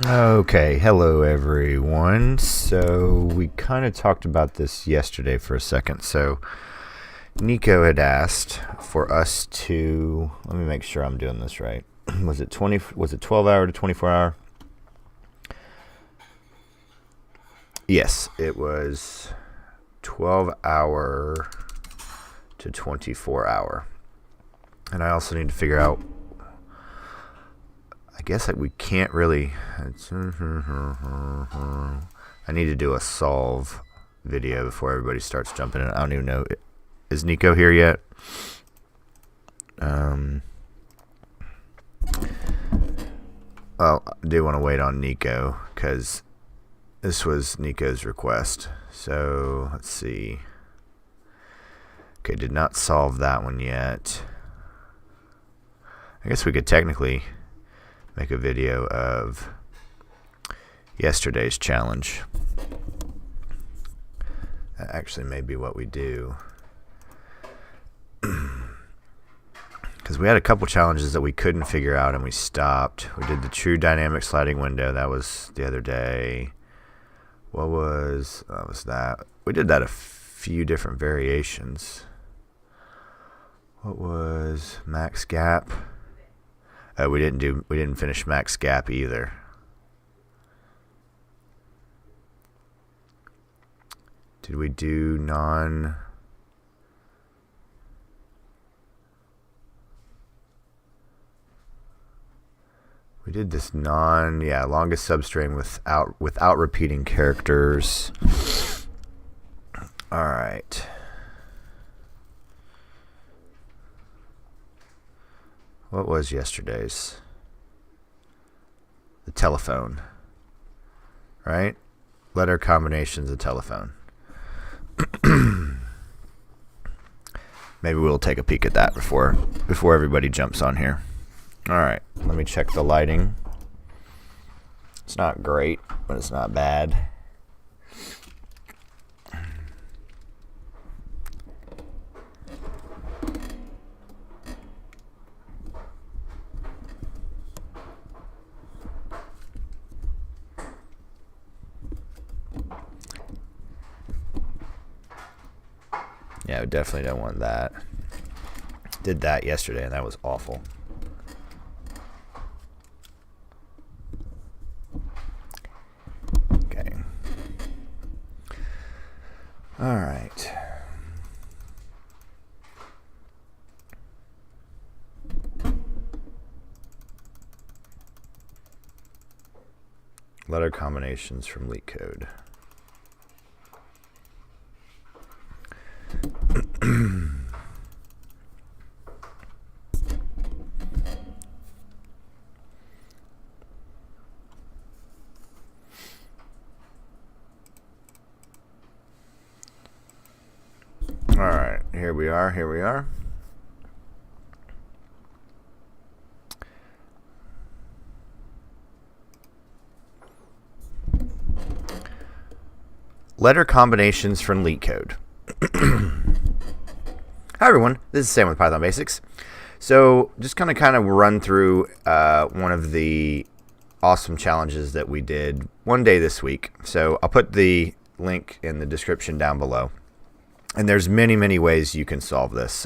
Okay, hello everyone. So we kind of talked about this yesterday for a second. So Nico had asked for us to, let me make sure I'm doing this right. Was it 12 hour to 24 hour? Yes, it was 12 hour to 24 hour. And I also need to figure out, I guess we can't really, I need to do a solve video before everybody starts jumping in. I don't even know, is Nico here yet? Well, I do want to wait on Nico because this was Nico's request. So let's see. Okay, did not solve that one yet. I guess we could technically make a video of yesterday's challenge. That actually may be what we do. Because we had a couple challenges that we couldn't figure out and we stopped. We did the true dynamic sliding window. That was the other day. What was that? We did that a few different variations. What was max gap? We didn't finish max gap either. Did we do non? We did this longest substring without repeating characters. All right. What was yesterday's? The telephone, right? Letter combinations of telephone. Maybe we'll take a peek at that before everybody jumps on here. All right, let me check the lighting. It's not great, but it's not bad. Yeah, we definitely don't want that. Did that yesterday, and that was awful. Okay. All right. Letter combinations from LeetCode. All right, here we are. Letter combinations from LeetCode. Hi everyone, this is Sam with Python Basics. So just kind of run through one of the awesome challenges that we did one day this week. So I'll put the link in the description down below. And there's many ways you can solve this.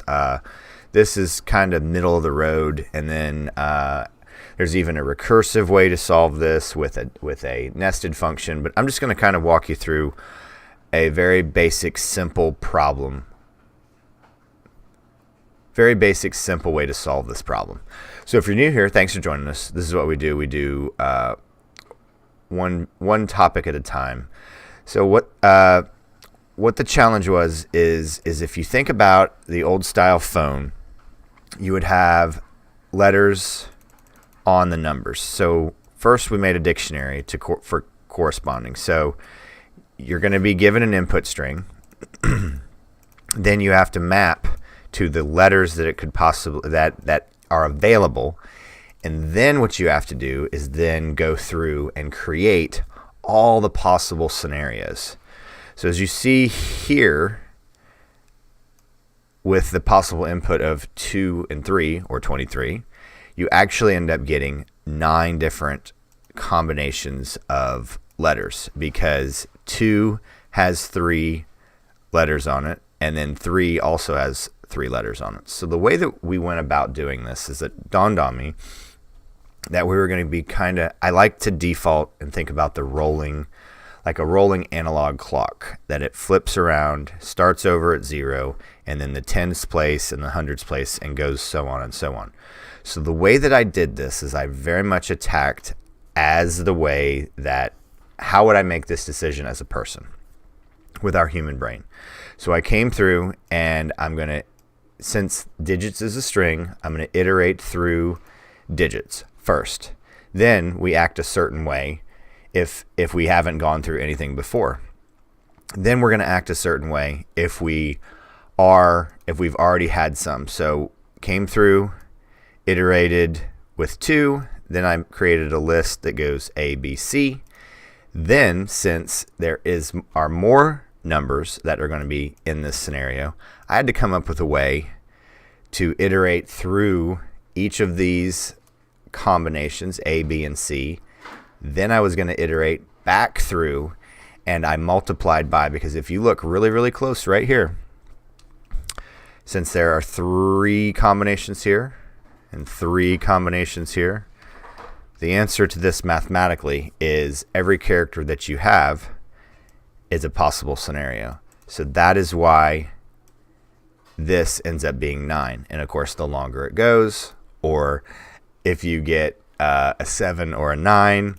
This is kind of middle of the road, and then there's even a recursive way to solve this with a nested function. But I'm just going to kind of walk you through a very basic, simple problem. Very basic, simple way to solve this problem. So if you're new here, thanks for joining us. This is what we do. We do one topic at a time. So what the challenge is if you think about the old style phone, you would have letters on the numbers. So first we made a dictionary for corresponding. So you're going to be given an input string. Then you have to map to the letters that it could possibly that are available. And then what you have to do is then go through and create all the possible scenarios. So as you see here, with the possible input of 2 and 3, or 23, you actually end up getting 9 different combinations of letters, because 2 has 3 letters on it, and then 3 also has 3 letters on it. So the way that we went about doing this is it dawned on me that we were going to be I like to default and think about the rolling, like a rolling analog clock, that it flips around, starts over at 0, and then the tens place and the hundreds place, and goes so on and so on. So the way that I did this is I very much attacked as the way that, how would I make this decision as a person with our human brain? So I came through, and I'm going to, since digits is a string, I'm going to iterate through digits first. Then we act a certain way if we haven't gone through anything before. Then we're going to act a certain way if we've already had some. So came through, iterated with 2, then I created a list that goes A, B, C. Then, since there are more numbers that are going to be in this scenario, I had to come up with a way to iterate through each of these combinations, A, B, and C. Then I was going to iterate back through, and I multiplied by, because if you look really, really close right here, since there are 3 combinations here and 3 combinations here, the answer to this mathematically is every character that you have is a possible scenario. So that is why this ends up being 9. And of course, the longer it goes, or if you get a 7 or a 9,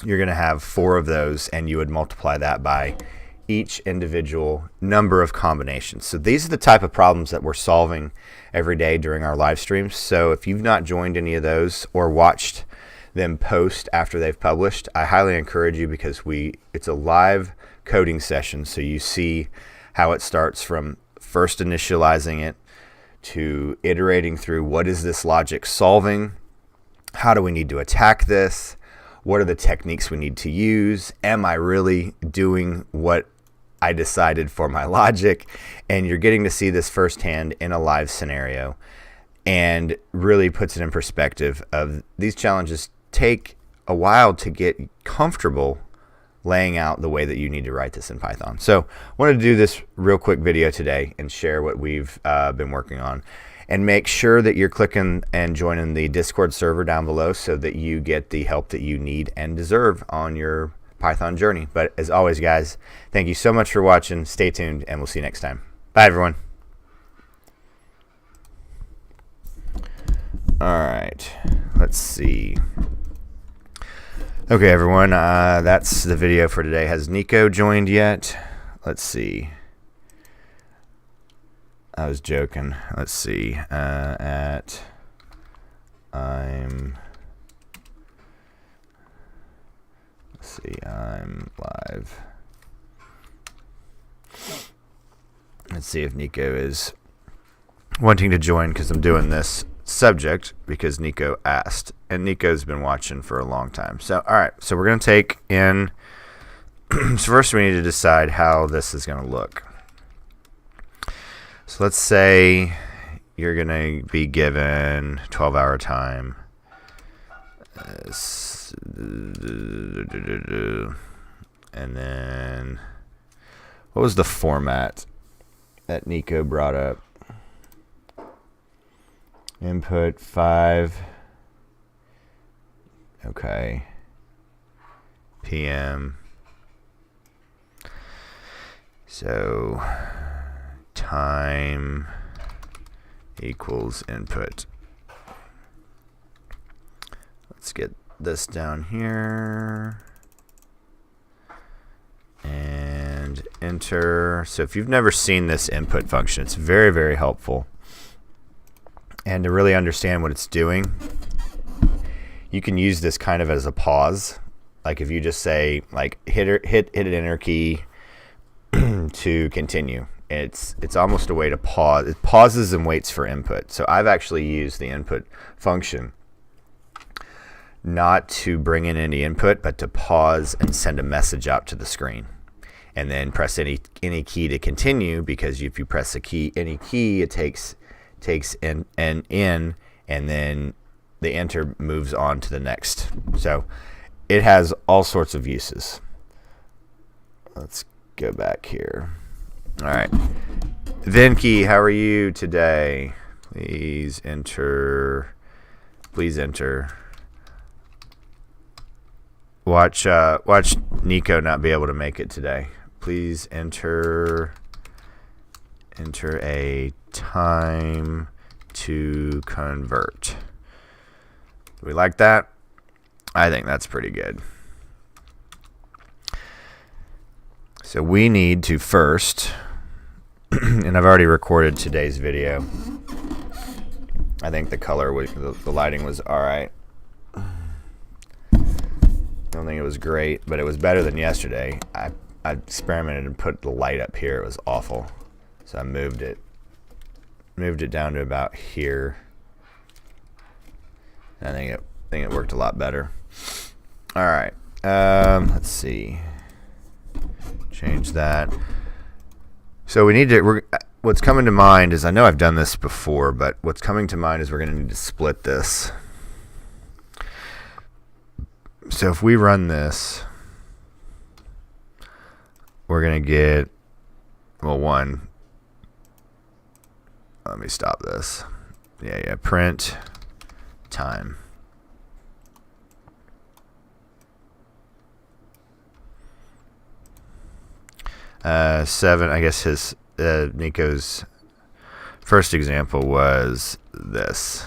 you're going to have 4 of those, and you would multiply that by each individual number of combinations. So these are the type of problems that we're solving every day during our live streams. So if you've not joined any of those or watched them post after they've published, I highly encourage you, because it's a live coding session. So you see how it starts from first initializing it to iterating through what is this logic solving, how do we need to attack this, what are the techniques we need to use, am I really doing what I decided for my logic? And you're getting to see this firsthand in a live scenario, and really puts it in perspective of these challenges take a while to get comfortable laying out the way that you need to write this in Python. So I wanted to do this real quick video today and share what we've been working on, and make sure that you're clicking and joining the Discord server down below so that you get the help that you need and deserve on your Python journey. But as always, guys, thank you so much for watching. Stay tuned, and we'll see you next time. Bye, everyone. All right, let's see. Okay, everyone, that's the video for today. Has Nico joined yet? Let's see. I was joking. Let's see. I'm live. Let's see if Nico is wanting to join, because I'm doing this subject because Nico asked, and Nico's been watching for a long time. So all right, so we're going to take in so first we need to decide how this is going to look. So let's say you're going to be given 12-hour time, and then what was the format that Nico brought up? Input 5, okay, PM. So time equals input. Let's get this down here and enter. So if you've never seen this input function, it's very, very helpful. And to really understand what it's doing, you can use this kind of as a pause. Like if you just say, like, hit an enter key to continue. It's almost a way to pause. It pauses and waits for input. So I've actually used the input function not to bring in any input, but to pause and send a message out to the screen. And then press any key to continue, because if you press any key, it takes in, and then the enter moves on to the next. So it has all sorts of uses. Let's go back here. All right. Vinky, how are you today? Please enter. Please enter. Watch Nico not be able to make it today. Please enter a time to convert. Do we like that? I think that's pretty good. So we need to first, and I've already recorded today's video. I think the color, the lighting was all right. I don't think it was great, but it was better than yesterday. I experimented and put the light up here. It was awful. So I moved it down to about here. I think it worked a lot better. All right. Let's see. Change that. So we need to. What's coming to mind is, I know I've done this before, but what's coming to mind is we're going to need to split this. So if we run this, we're going to get, well, one. Let me stop this. Yeah, print time. Seven, I guess his Nico's first example was this.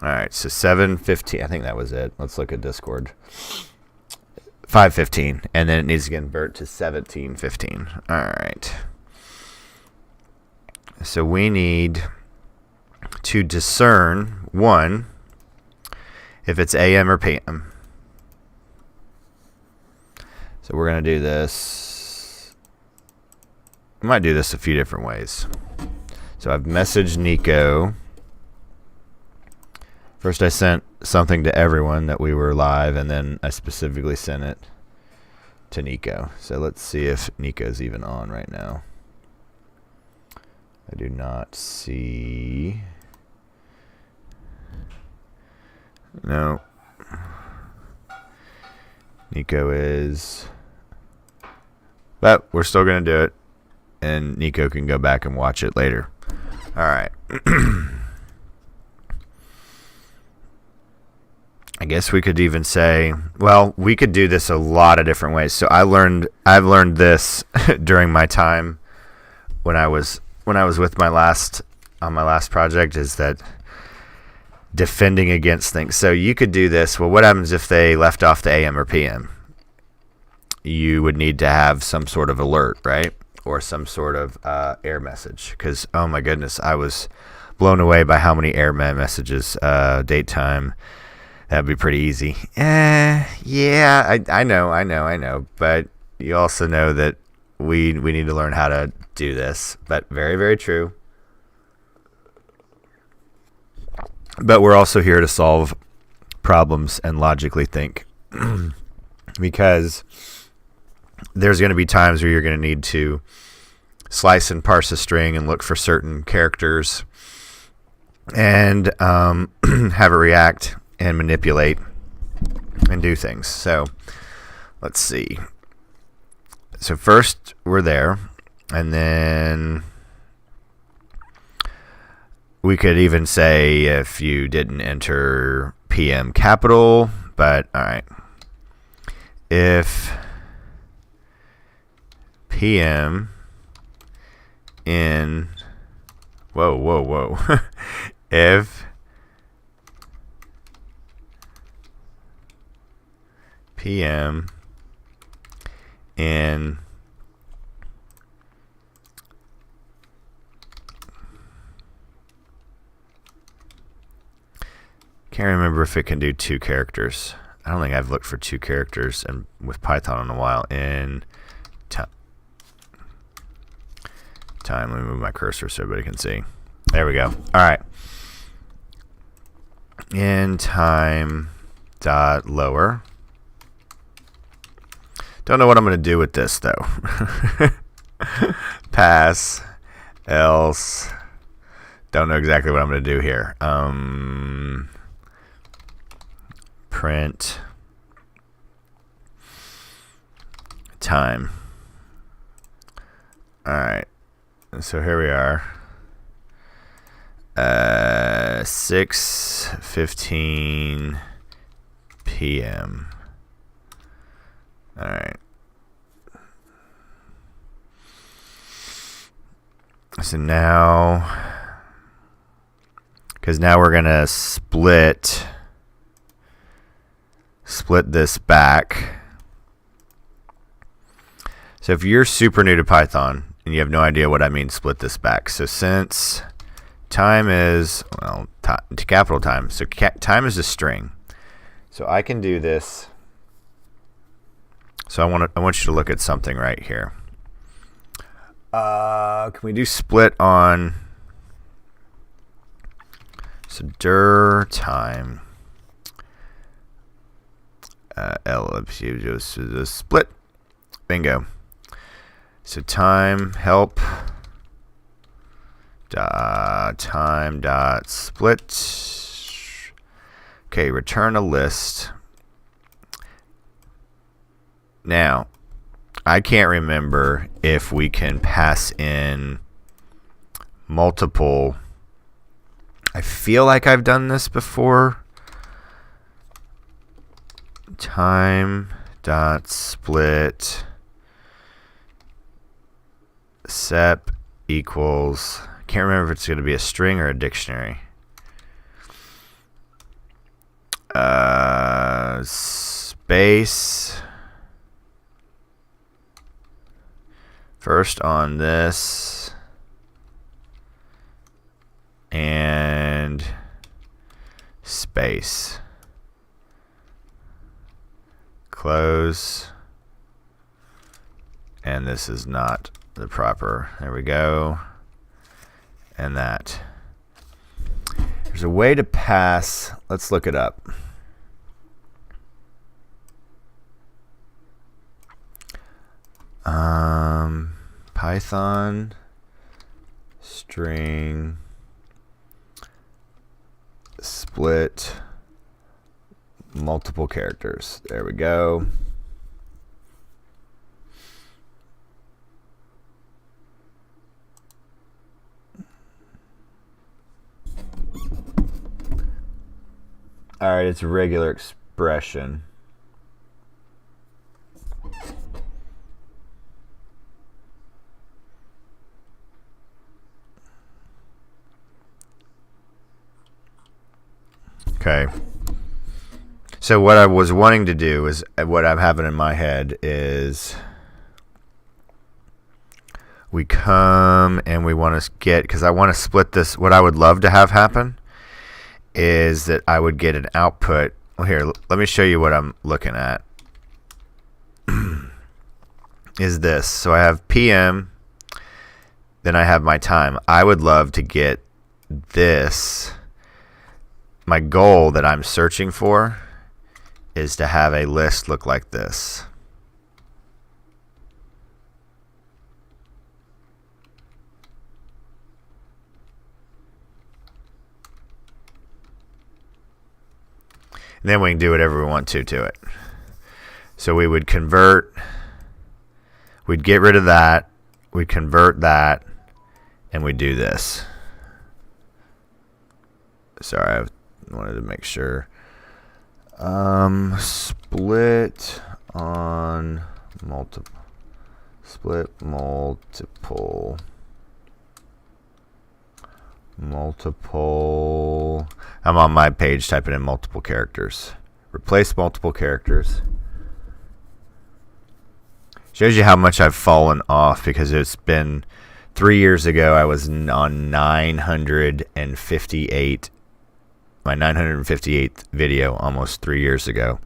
All right, so 7:15. I think that was it. Let's look at Discord. 5:15, and then it needs to convert to 17:15. All right. So we need to discern, one, if it's AM or PM. So we're going to do this. I might do this a few different ways. So I've messaged Nico. First I sent something to everyone that we were live, and then I specifically sent it to Nico. So let's see if Nico's even on right now. I do not see. No. Nico is. But we're still going to do it, and Nico can go back and watch it later. All right. I guess we could even say, well, we could do this a lot of different ways. So I've learned this during my time when I was with my last project, is that defending against things. So you could do this. Well, what happens if they left off the AM or PM? You would need to have some sort of alert, right? Or some sort of error message. Because, oh my goodness, I was blown away by how many error messages, date time. That'd be pretty easy. Yeah, I know. But you also know that we need to learn how to do this. But very, very true. But we're also here to solve problems and logically think. Because there's going to be times where you're going to need to slice and parse a string and look for certain characters and have it react and manipulate and do things. So let's see. So first we're there, and then we could even say if you didn't enter PM capital, but all right. If PM in, whoa. If PM in can't remember if it can do two characters. I don't think I've looked for two characters and with Python in a while. In time, let me move my cursor so everybody can see. There we go. All right. In time dot lower. Don't know what I'm going to do with this though. Pass else don't know exactly what I'm going to do here. Print time. All right. So here we are. 6:15 p.m. All right. So now, because now we're gonna split this back. So if you're super new to Python and you have no idea what I mean, split this back. So since time is, well, capital time. So time is a string. So I can do this. So I want you to look at something right here. Can we do split on? So dir time. Split. Bingo. So time help. Time dot split. Okay, return a list. Now, I can't remember if we can pass in multiple. I feel like I've done this before. Time dot split sep equals. Can't remember if it's going to be a string or a dictionary. Space. First on this. And space. Close. And this is not the proper. There we go. And that. There's a way to pass. Let's look it up. Python string split multiple characters. There we go. All right, it's a regular expression. Okay. So what I was wanting to do is, what I'm having in my head is, we come and we want to get, because I want to split this. What I would love to have happen is that I would get an output. Well, here, let me show you what I'm looking at. Is this. So I have PM, then I have my time. I would love to get this. My goal that I'm searching for is to have a list look like this. And then we can do whatever we want to it. So we would convert, we'd get rid of that, we'd convert that, and we'd do this. Sorry, I wanted to make sure. Split on multiple. Split multiple. Multiple. I'm on my page typing in multiple characters. Replace multiple characters. Shows you how much I've fallen off, because it's been 3 years ago. I was on 958. My 958th video almost 3 years ago.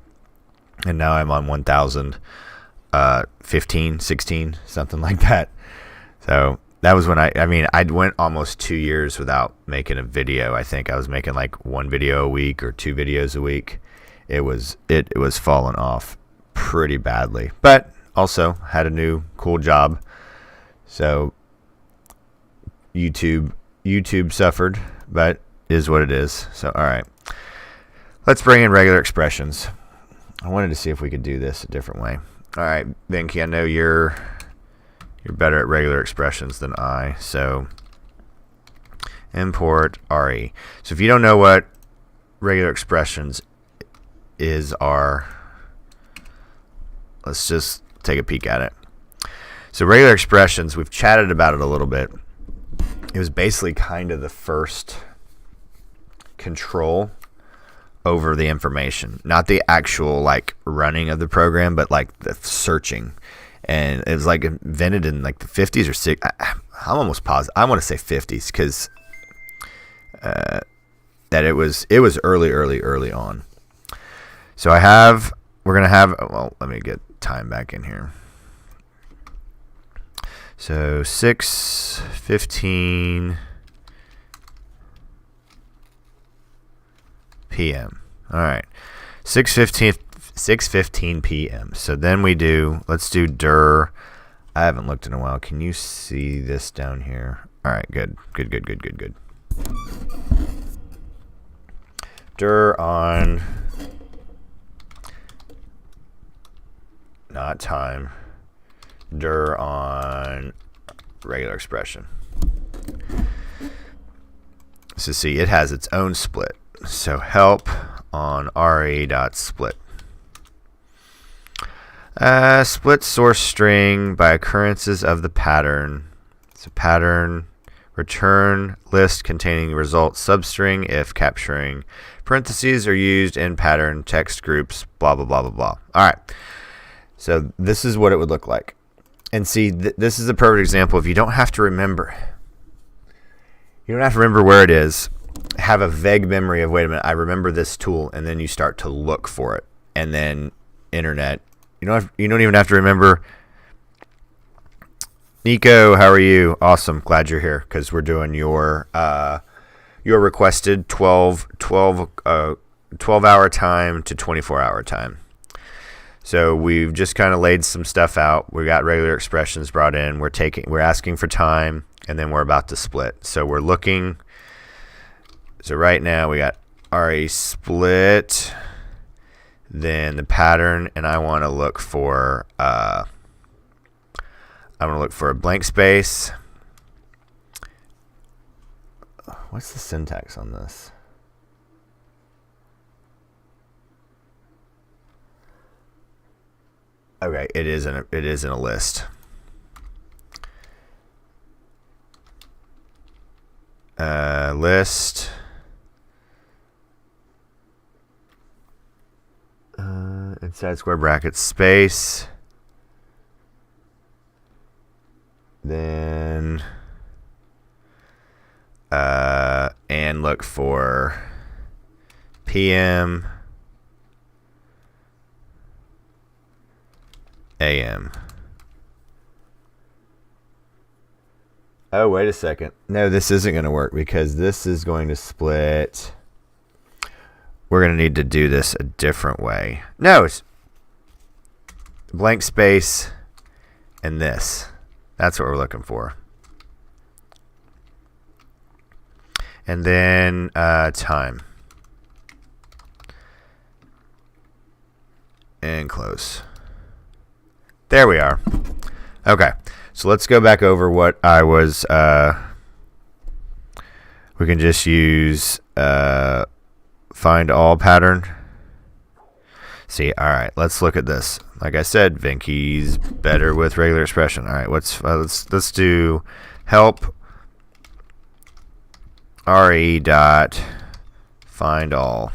And now I'm on 1,015, 16, something like that. So that was when I went almost 2 years without making a video. I think I was making like one video a week or 2 videos a week. It was falling off pretty badly. But also had a new cool job. So YouTube YouTube suffered, but is what it is. So, all right. Let's bring in regular expressions. I wanted to see if we could do this a different way. All right, Venki, I know you're better at regular expressions than I, so import RE. So if you don't know what regular expressions are, let's just take a peek at it. So regular expressions, we've chatted about it a little bit. It was basically kind of the first control over the information, not the actual like running of the program, but like the searching. And it was like invented in like the 50s or 60s. I'm almost positive. I want to say 50s because that it was early on. So we're going to have, well, let me get time back in here. So 6:15 p.m. All right, 6:15 p.m. So then let's do dir. I haven't looked in a while. Can you see this down here? All right, good. Dir on, not time. Dir on regular expression. So see, it has its own split. So help on re.split. Split source string by occurrences of the pattern. So pattern return list containing result substring if capturing parentheses are used in pattern text groups, blah, blah, blah, blah, blah. All right. So this is what it would look like. And see, this is a perfect example. If you don't have to remember, where it is. Have a vague memory of, wait a minute, I remember this tool, and then you start to look for it. And then internet, you don't even have to remember. Nico, how are you? Awesome, glad you're here, because we're doing your requested 12-hour time to 24-hour time. So we've just kind of laid some stuff out. We got regular expressions brought in. We're asking for time, and then we're about to split. So we're looking. So right now we got RE split, then the pattern, and I want to look for a blank space. What's the syntax on this? Okay, it is in a list. List. Inside square brackets space. Then and look for PM AM. Oh, wait a second. No, this isn't going to work because this is going to split. We're going to need to do this a different way. No, it's blank space and this. That's what we're looking for. And then time. And close. There we are. Okay, so let's go back over what I was. We can just use find all pattern. See, all right, let's look at this. Like I said, Venki's better with regular expression. All right, let's do help re dot find all.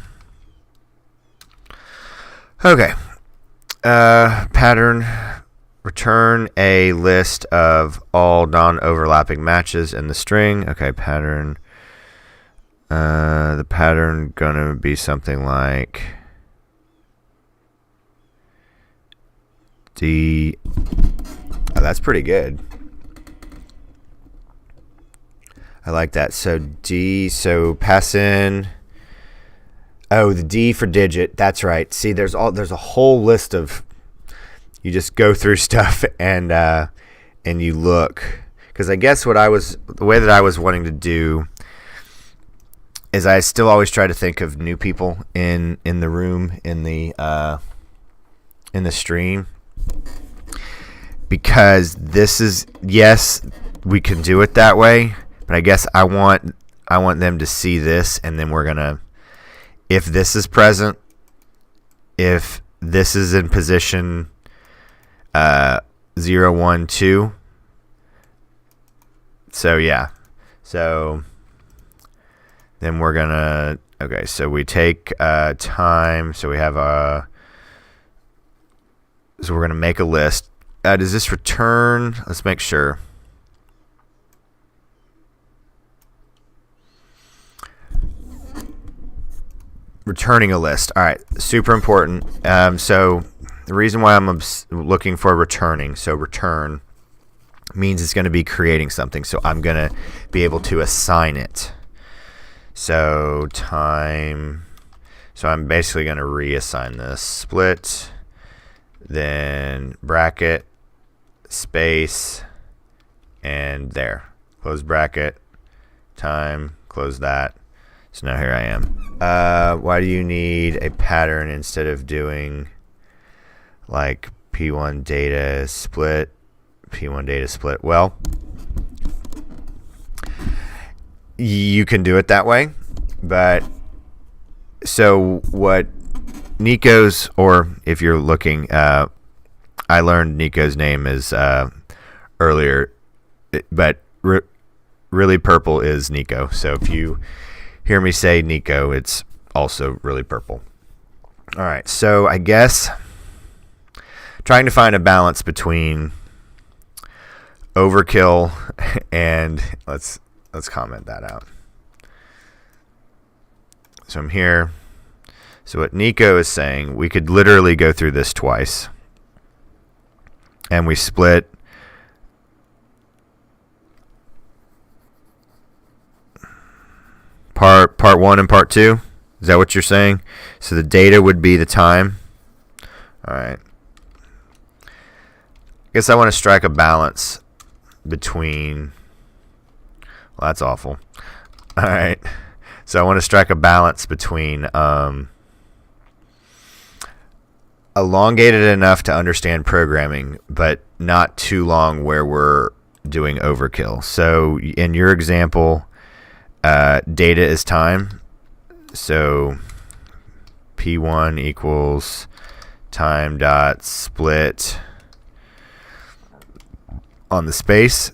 Okay, pattern. Return a list of all non-overlapping matches in the string. Okay, pattern. The pattern gonna be something like D. Oh, that's pretty good. I like that. So D. So pass in. Oh, the D for digit. That's right. See, there's a whole list of. You just go through stuff and you look, because I guess the way that I was wanting to do is I still always try to think of new people in the room, in the stream, because this is, yes, we can do it that way, but I guess I want them to see this, and then we're gonna, if this is present, if this is in position 0, 1, 2. So yeah, so then we're gonna, okay, so we take time, so we have so we're gonna make a list. Does this return? Let's make sure. Returning a list. All right, super important. So the reason why I'm looking for returning, so return means it's going to be creating something. So I'm going to be able to assign it. So time. So I'm basically going to reassign this. Split, then bracket, space, and there. Close bracket, time, close that. So now here I am. Why do you need a pattern instead of doing like P1 data split, P1 data split? Well, you can do it that way, but so what Nico's, or if you're looking, I learned Nico's name is earlier, but really purple is Nico. So if you hear me say Nico, it's also really purple. All right, so I guess trying to find a balance between overkill and let's comment that out. So I'm here. So what Nico is saying, we could literally go through this twice, and we split part 1 and part 2. Is that what you're saying? So the data would be the time. All right. I guess I want to strike a balance between. Well, that's awful. All right. So I want to strike a balance between elongated enough to understand programming, but not too long where we're doing overkill. So in your example, data is time. So P1 equals time dot split on the space.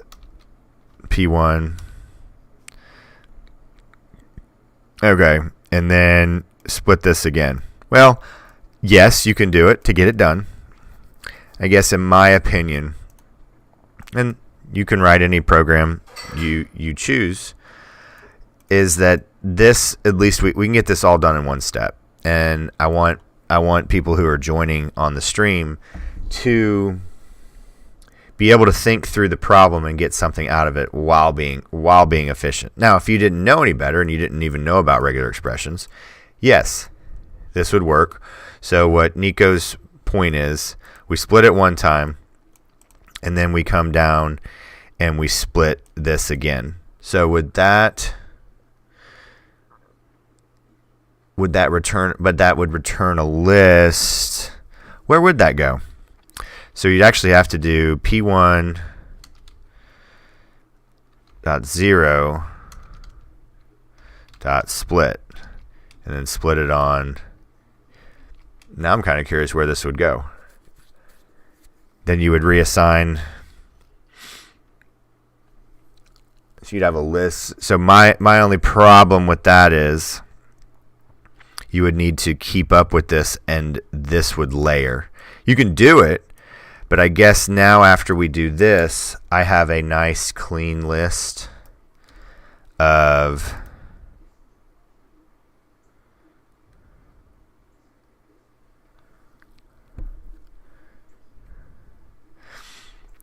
P1. Okay, and then split this again. Well, yes, you can do it to get it done. I guess in my opinion, and you can write any program you choose, is that this, at least we can get this all done in one step. And I want people who are joining on the stream to be able to think through the problem and get something out of it while being efficient. Now, if you didn't know any better and you didn't even know about regular expressions, yes, this would work. So what Nico's point is, we split it one time, and then we come down and we split this again. So would that return, but that would return a list. Where would that go? So you'd actually have to do P1 dot 0 dot split, and then split it on. Now I'm kind of curious where this would go. Then you would reassign. So you'd have a list. So my only problem with that is you would need to keep up with this, and this would layer. You can do it, but I guess now after we do this, I have a nice clean list of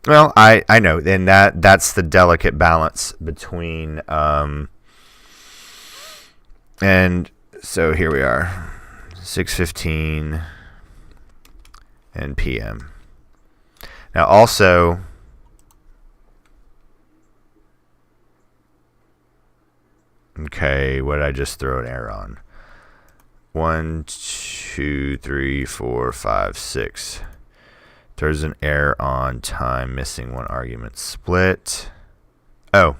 well, I know, and that's the delicate balance between and so here we are, 6:15 and PM. Now also, Okay, what did I just throw an error on? 1, 2, 3, 4, 5, 6. There's an error on time, missing one argument. Split. Oh,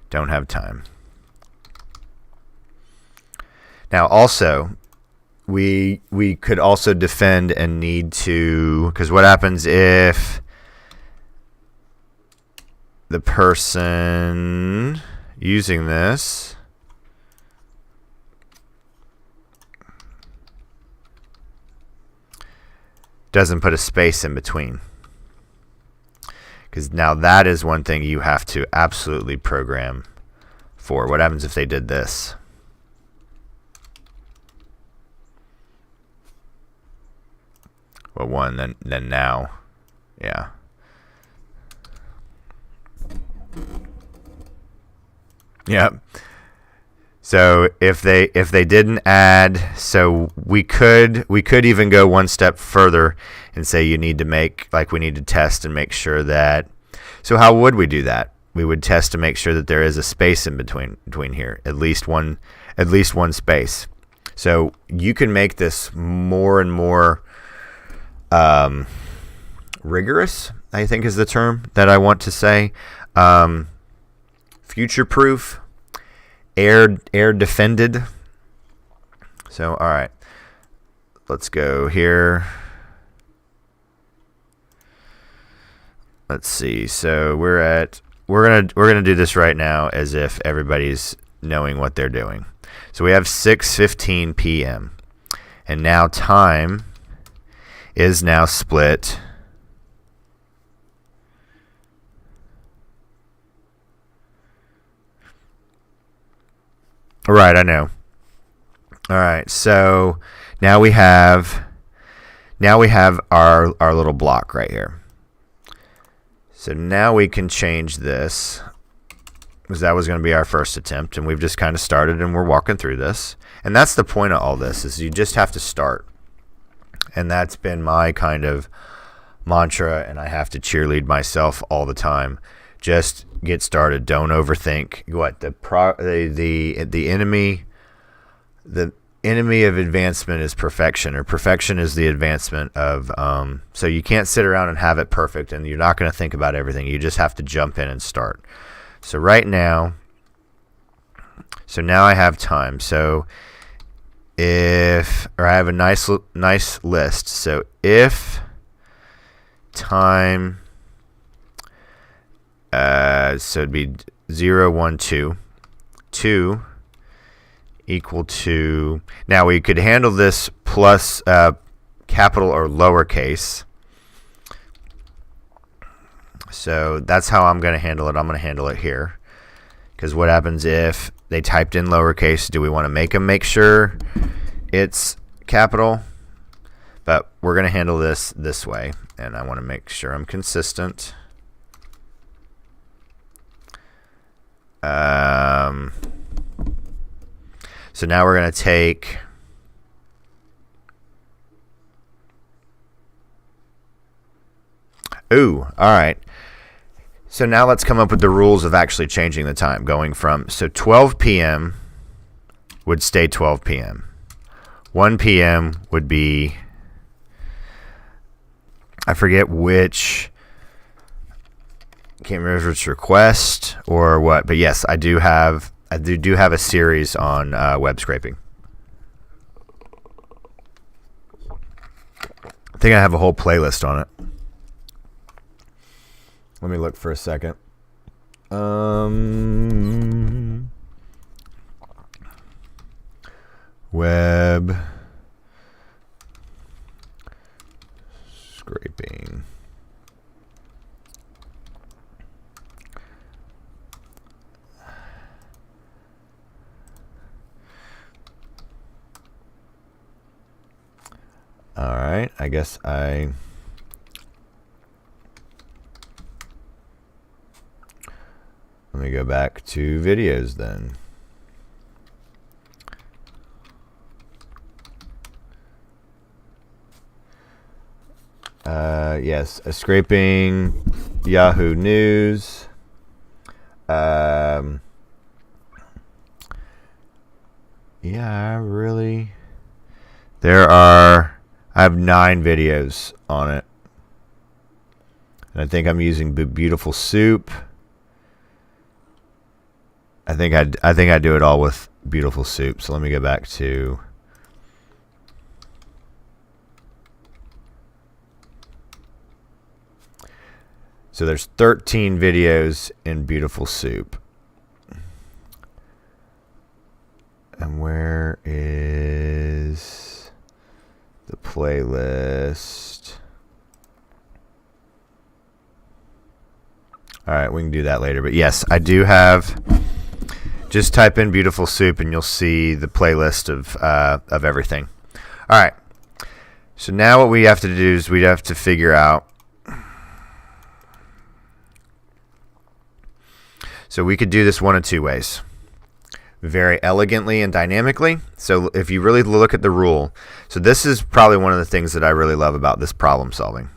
don't have time. Now also, we could also defend and need to, because what happens if the person using this doesn't put a space in between? Because now that is one thing you have to absolutely program for. What happens if they did this? Well, one, then now. Yeah. Yeah. So if they didn't add, so we could even go one step further and say you need to make, like, we need to test and make sure that. So how would we do that? We would test to make sure that there is a space in between here, at least one space. So you can make this more and more rigorous, I think is the term that I want to say. Future-proof, air defended. So all right, let's go here. Let's see. So we're gonna do this right now as if everybody's knowing what they're doing. So we have 6:15 p.m. and now time is now split. Right, I know. All right, so now we have our little block right here. So now we can change this, because that was going to be our first attempt, and we've just kind of started and we're walking through this. And that's the point of all this, is you just have to start. And that's been my kind of mantra, and I have to cheerlead myself all the time. Just get started. Don't overthink. What the enemy of advancement is perfection, or perfection is the advancement of. So you can't sit around and have it perfect, and you're not going to think about everything. You just have to jump in and start. So right now, now I have time. So I have a nice list. So if time, so it'd be 0, 1, 2, 2 equal to. Now we could handle this plus capital or lowercase. So that's how I'm going to handle it. I'm going to handle it here. Because what happens if they typed in lowercase? Do we want to make them make sure it's capital? But we're going to handle this way. And I want to make sure I'm consistent. So now we're going to take. Ooh, all right. So now let's come up with the rules of actually changing the time. Going from, so 12 p.m. would stay 12 p.m. 1 p.m. would be, I forget which, can't remember if it's request or what, but yes, I do have a series on web scraping. I think I have a whole playlist on it. Let me look for a second. Web scraping. All right, I guess let me go back to videos then. Yes, scraping Yahoo News. yeah, I have 9 videos on it. And I think I'm using Beautiful Soup. I think I do it all with Beautiful Soup. So let me go back to. So there's 13 videos in Beautiful Soup. And where is the playlist? All right, we can do that later. But yes, I do have. Just type in Beautiful Soup and you'll see the playlist of everything. All right. So now what we have to do is we have to figure out. So we could do this one of two ways. Very elegantly and dynamically. So if you really look at the rule, so this is probably one of the things that I really love about this problem solving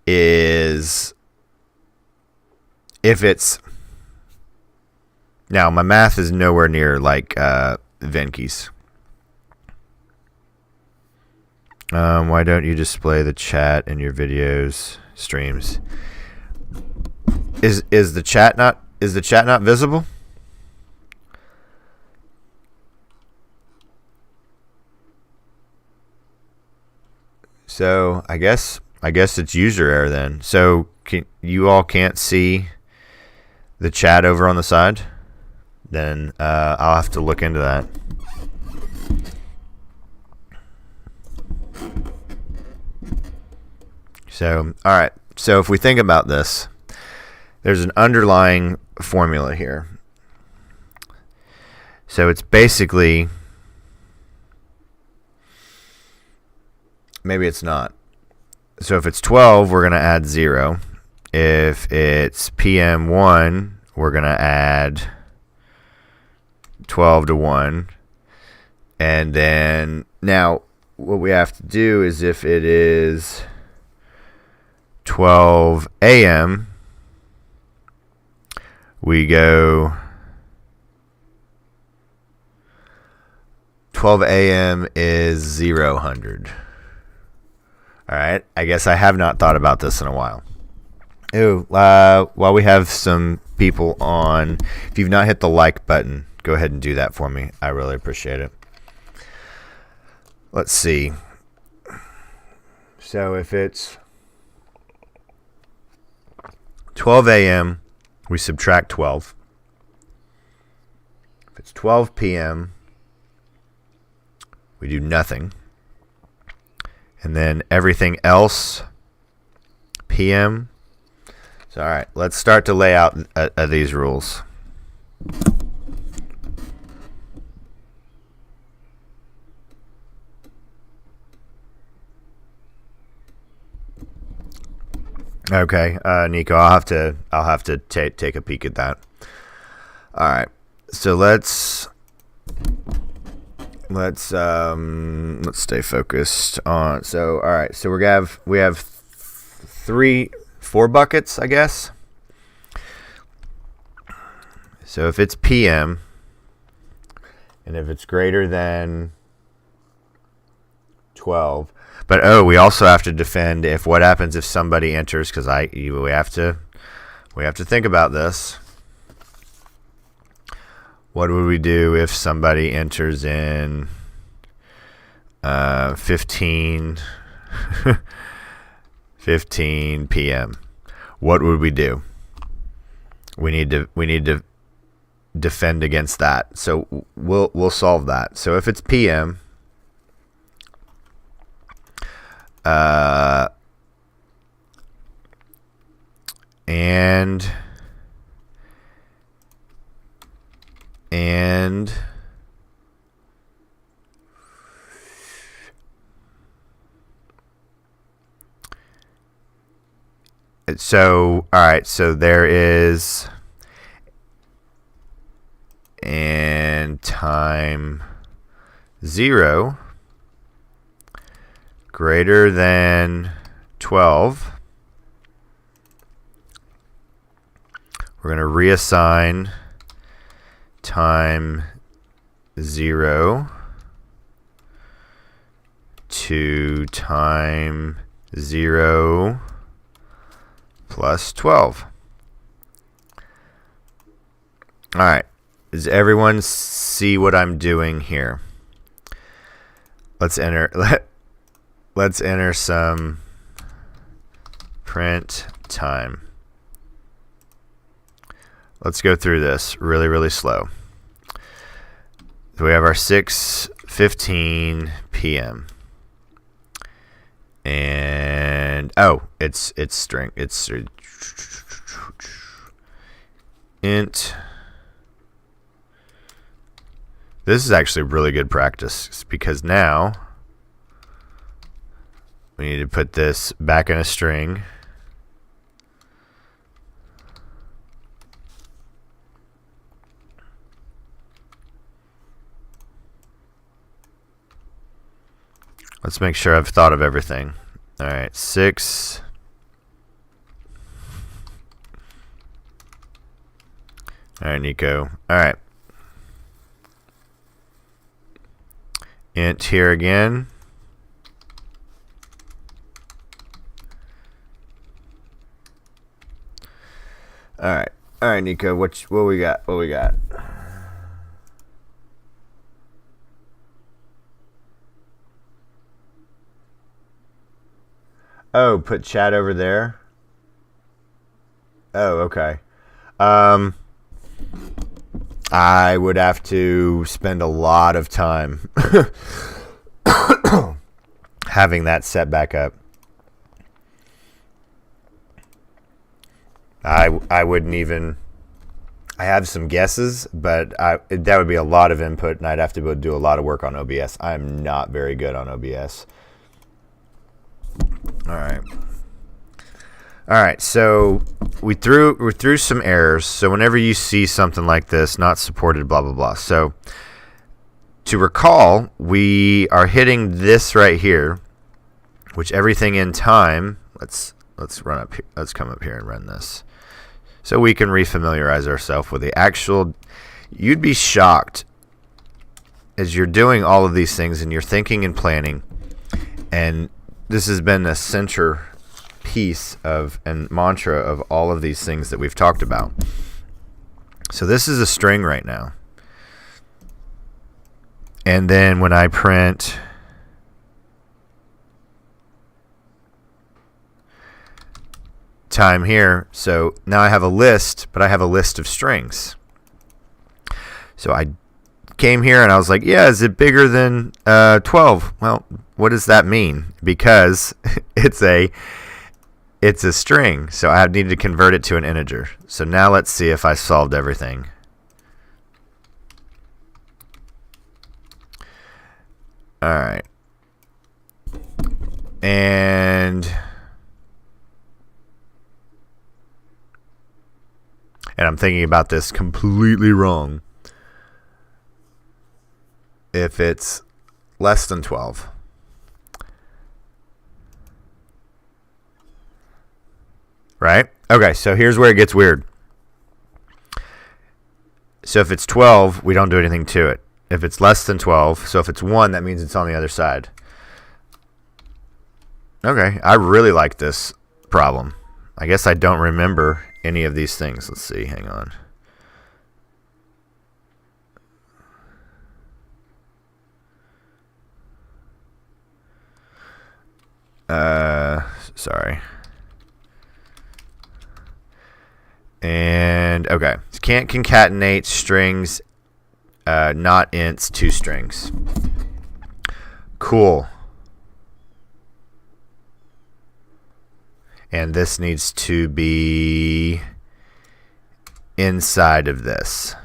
is if it's, now my math is nowhere near like Venki's. Why don't you display the chat in your videos streams? Is the chat not visible? So I guess it's user error then. So you all can't see the chat over on the side? Then I'll have to look into that. So all right. So if we think about this, there's an underlying formula here. So it's basically, maybe it's not. So if it's 12, we're going to add 0. If it's PM1, we're going to add 12 to 1. And then now what we have to do is if it is 12 a.m., we go 12 a.m. is 0, 100. All right. I guess I have not thought about this in a while. Ooh, while we have some people on, if you've not hit the like button, go ahead and do that for me. I really appreciate it. Let's see. So if it's 12 a.m., we subtract 12. If it's 12 p.m., we do nothing. And then everything else, p.m. So, all right, let's start to lay out these rules. Okay, Nico, I'll have to take a peek at that. All right, so let's stay focused on. So all right, so we have 4 buckets, I guess. So if it's PM, and if it's greater than 12. But we also have to defend if what happens if somebody enters, because we have to think about this. What would we do if somebody enters in 15 p.m.? What would we do? We need to defend against that. So we'll solve that. So if it's PM, and so all right, so there is and time 0 greater than 12. We're going to reassign time 0 to time 0 plus 12. All right. Does everyone see what I'm doing here? Let's enter some print time. Let's go through this really, really slow. So we have our 6:15 p.m. And it's string. It's int. This is actually really good practice because now we need to put this back in a string. Let's make sure I've thought of everything. All right, 6. All right, Nico. All right. Int here again. All right, Nico. What we got? What we got? Oh, put chat over there. Oh, okay. I would have to spend a lot of time having that set back up. I wouldn't even. I have some guesses, but that would be a lot of input, and I'd have to do a lot of work on OBS. I'm not very good on OBS. All right. So we threw some errors. So whenever you see something like this, not supported, blah blah blah. So to recall, we are hitting this right here, which everything in time. Let's run up here. Let's come up here and run this, so we can refamiliarize ourselves with the actual. You'd be shocked as you're doing all of these things and you're thinking and planning, and this has been a central piece of and mantra of all of these things that we've talked about. So this is a string right now. And then when I print time here, so now I have a list, but I have a list of strings. So I came here and I was like, yeah, is it bigger than 12? Well, what does that mean? Because it's a string, so I need to convert it to an integer. So now let's see if I solved everything. All right. And I'm thinking about this completely wrong. If it's less than 12. Right? Okay, so here's where it gets weird. So if it's 12, we don't do anything to it. If it's less than 12, so if it's 1, that means it's on the other side. Okay, I really like this problem. I guess I don't remember any of these things. Let's see, hang on. Sorry. And okay, can't concatenate strings, not ints to strings. Cool. And this needs to be inside of this.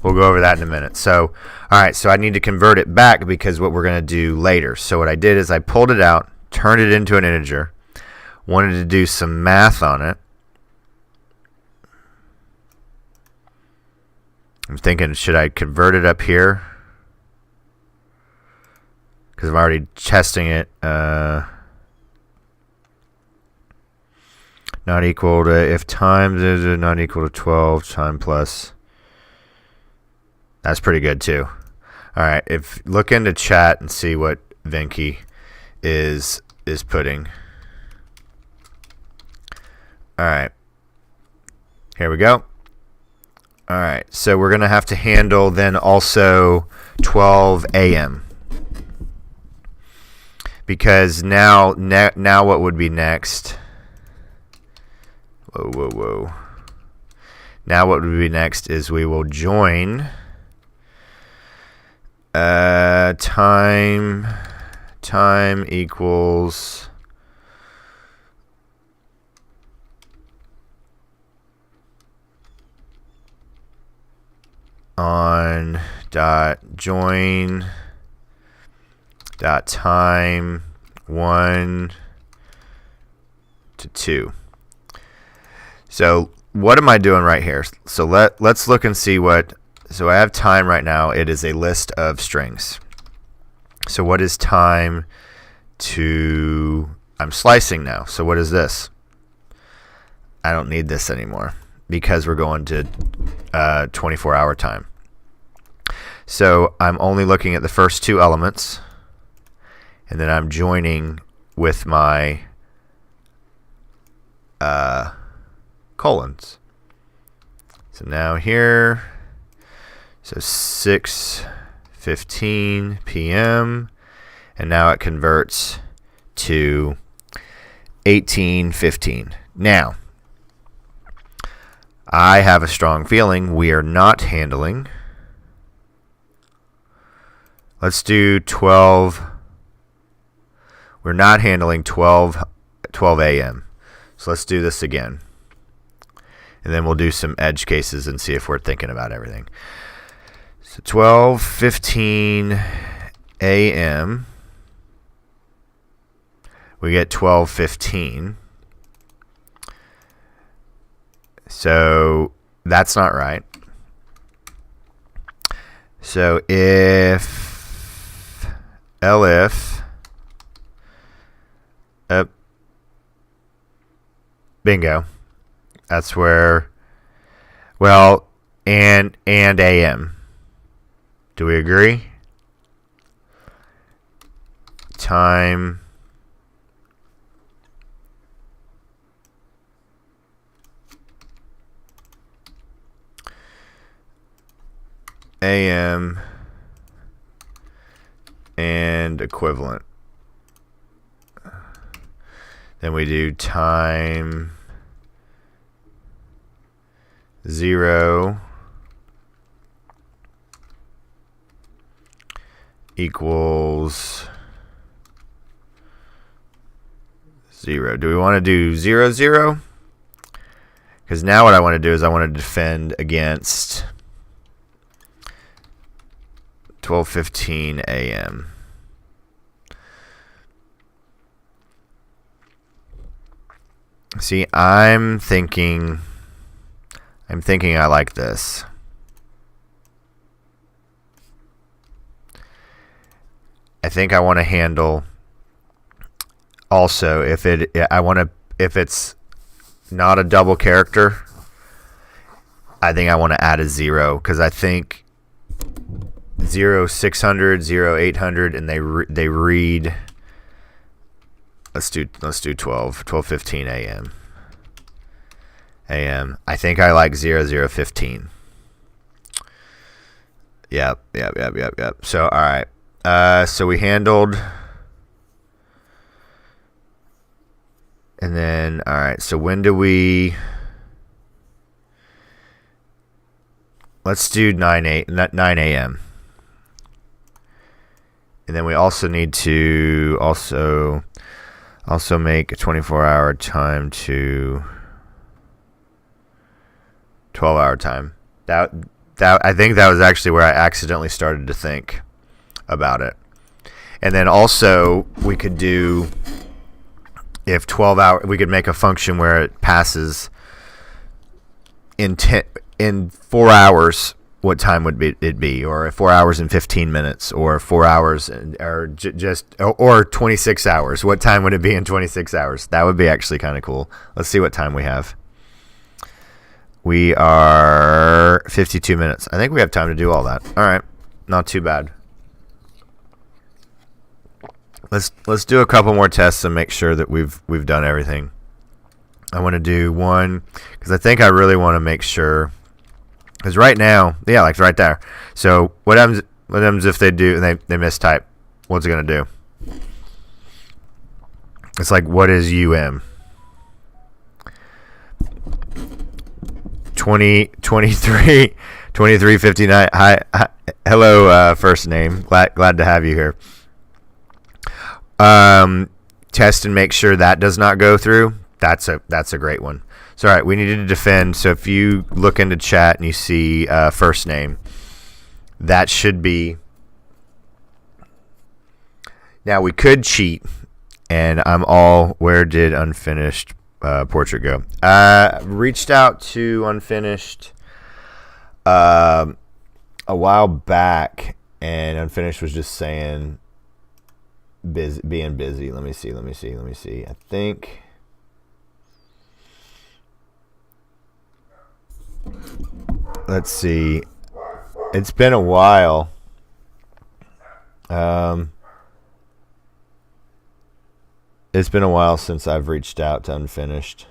We'll go over that in a minute. So, all right, so I need to convert it back because what we're going to do later. So what I did is I pulled it out, turned it into an integer, wanted to do some math on it. I'm thinking, should I convert it up here? Because I'm already testing it. Not equal to, if time is not equal to 12, time plus. That's pretty good too. All right, if look into chat and see what Venki is putting. All right, here we go. All right, so we're gonna have to handle then also 12 a.m. because now what would be next? Whoa. Now what would be next is we will join time equals on dot join dot time 1 to 2. So what am I doing right here? So let's look and see what. So I have time right now. It is a list of strings. So what is time to? I'm slicing now. So what is this? I don't need this anymore because we're going to 24-hour time. So I'm only looking at the first two elements, and then I'm joining with my colons. So now here, so 6:15 p.m. and now it converts to 18:15. Now, I have a strong feeling we are not handling. Let's do 12. We're not handling 12 a.m. So let's do this again. And then we'll do some edge cases and see if we're thinking about everything. So 12:15 a.m. We get 12:15. So that's not right. So if elif bingo. That's where, well, and AM. Do we agree? Time AM and equivalent. Then we do time 0 equals 0. Do we want to do 0, 0? Because now what I want to do is I want to defend against 12:15 a.m. See, I'm thinking I like this. I think I want to handle also if it's not a double character, I think I want to add a 0 because I think 0600, 0800, and they read. Let's do 12:15 a.m. I think I like 0015. Yep. So all right. So we handled, and then all right. So when do we? Let's do 9 a.m. And then we also need to also make a 24-hour time to 12-hour time. That I think that was actually where I accidentally started to think about it. And then also we could do, if 12 hour, we could make a function where it passes in 4 hours. What time would it be? Or 4 hours and 15 minutes, or 4 hours or 26 hours. What time would it be in 26 hours? That would be actually kind of cool. Let's see what time we have. We are 52 minutes. I think we have time to do all that. All right. Not too bad. let's do a couple more tests and make sure that we've done everything. I want to do one because I think I really want to make sure, because right now, yeah, like right there. So what happens if they do and they mistype? What's it gonna do? It's like, what is UM? 2359. Hi, hello, first name. Glad to have you here. Test and make sure that does not go through. That's a great one. So all right, we needed to defend. So if you look into chat and you see first name, that should be. Now we could cheat, and I'm all. Where did unfinished portrait go? Reached out to unfinished a while back, and unfinished was just saying being busy. Let me see. I think. Let's see. It's been a while. It's been a while since I've reached out to unfinished.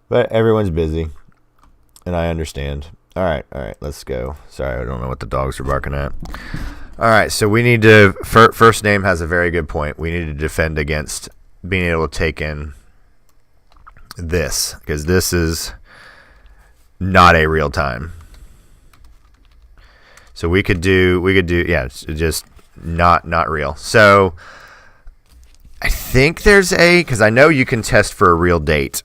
But everyone's busy, and I understand. All right, let's go. Sorry, I don't know what the dogs are barking at. All right, so we need to. First name has a very good point. We need to defend against being able to take in this, because this is not a real time. So we could do yeah, it's just not real. So I think there's because I know you can test for a real date.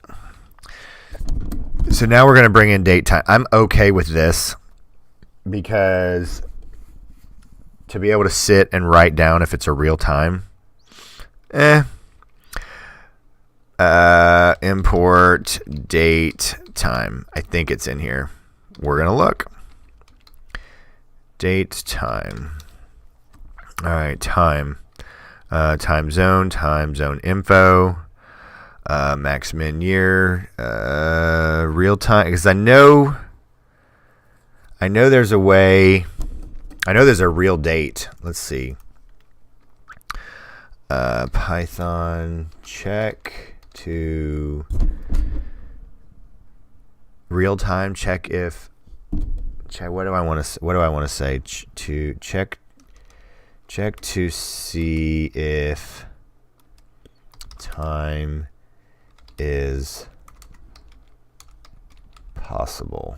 So now we're going to bring in date time. I'm okay with this because to be able to sit and write down if it's a real time, import date time. I think it's in here. We're going to look. Date time. All right, time. Time zone info, max min year, real time, because I know there's a way, I know there's a real date. Let's see. Python check to real time check if what do I want to say to check to see if time is possible.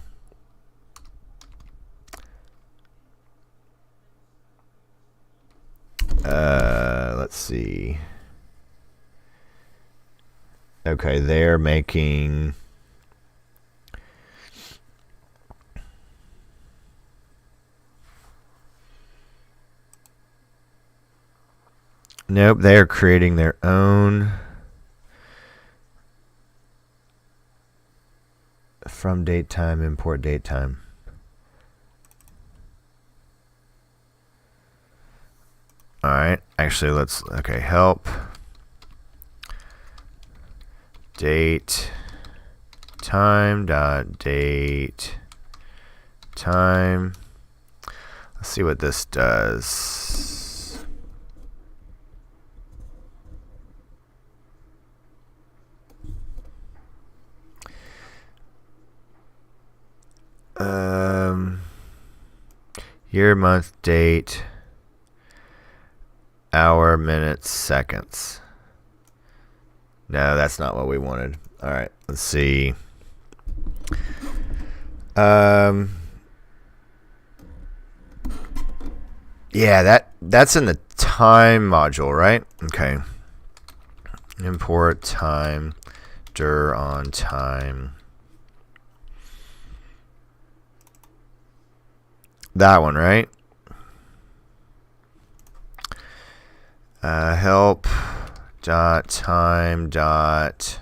Let's see. Okay, they're making nope, they are creating their own from date time, import date time. All right, actually okay, help date time dot date time. Let's see what this does. Year, month, date, hour, minutes, seconds. No, that's not what we wanted. All right, let's see. Yeah, that's in the time module, right? Okay. Import time, dir on time. That one, right? Help dot time dot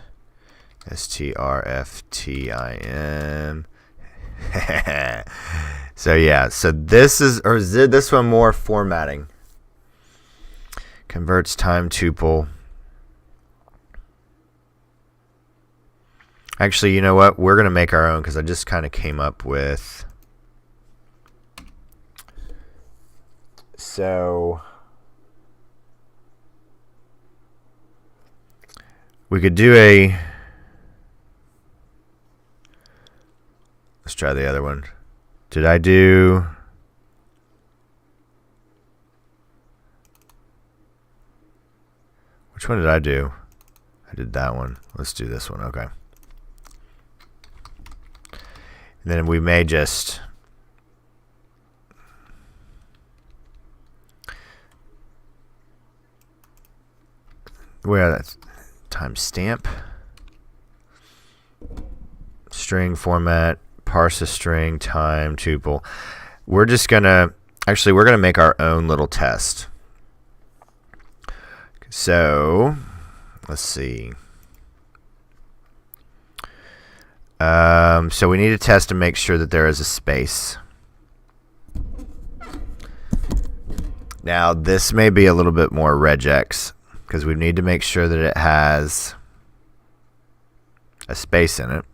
strftim. So yeah, so this is, or is this one more formatting? Converts time tuple. Actually, you know what? We're gonna make our own because I just kind of came up with. So we could do a... Let's try the other one. Did I do... Which one did I do? I did that one. Let's do this one. Okay. And then we may just... Where that's timestamp, string format, parse a string, time, tuple. We're just gonna we're gonna make our own little test. So let's see. So we need to test to make sure that there is a space. Now this may be a little bit more regex, because we need to make sure that it has a space in it.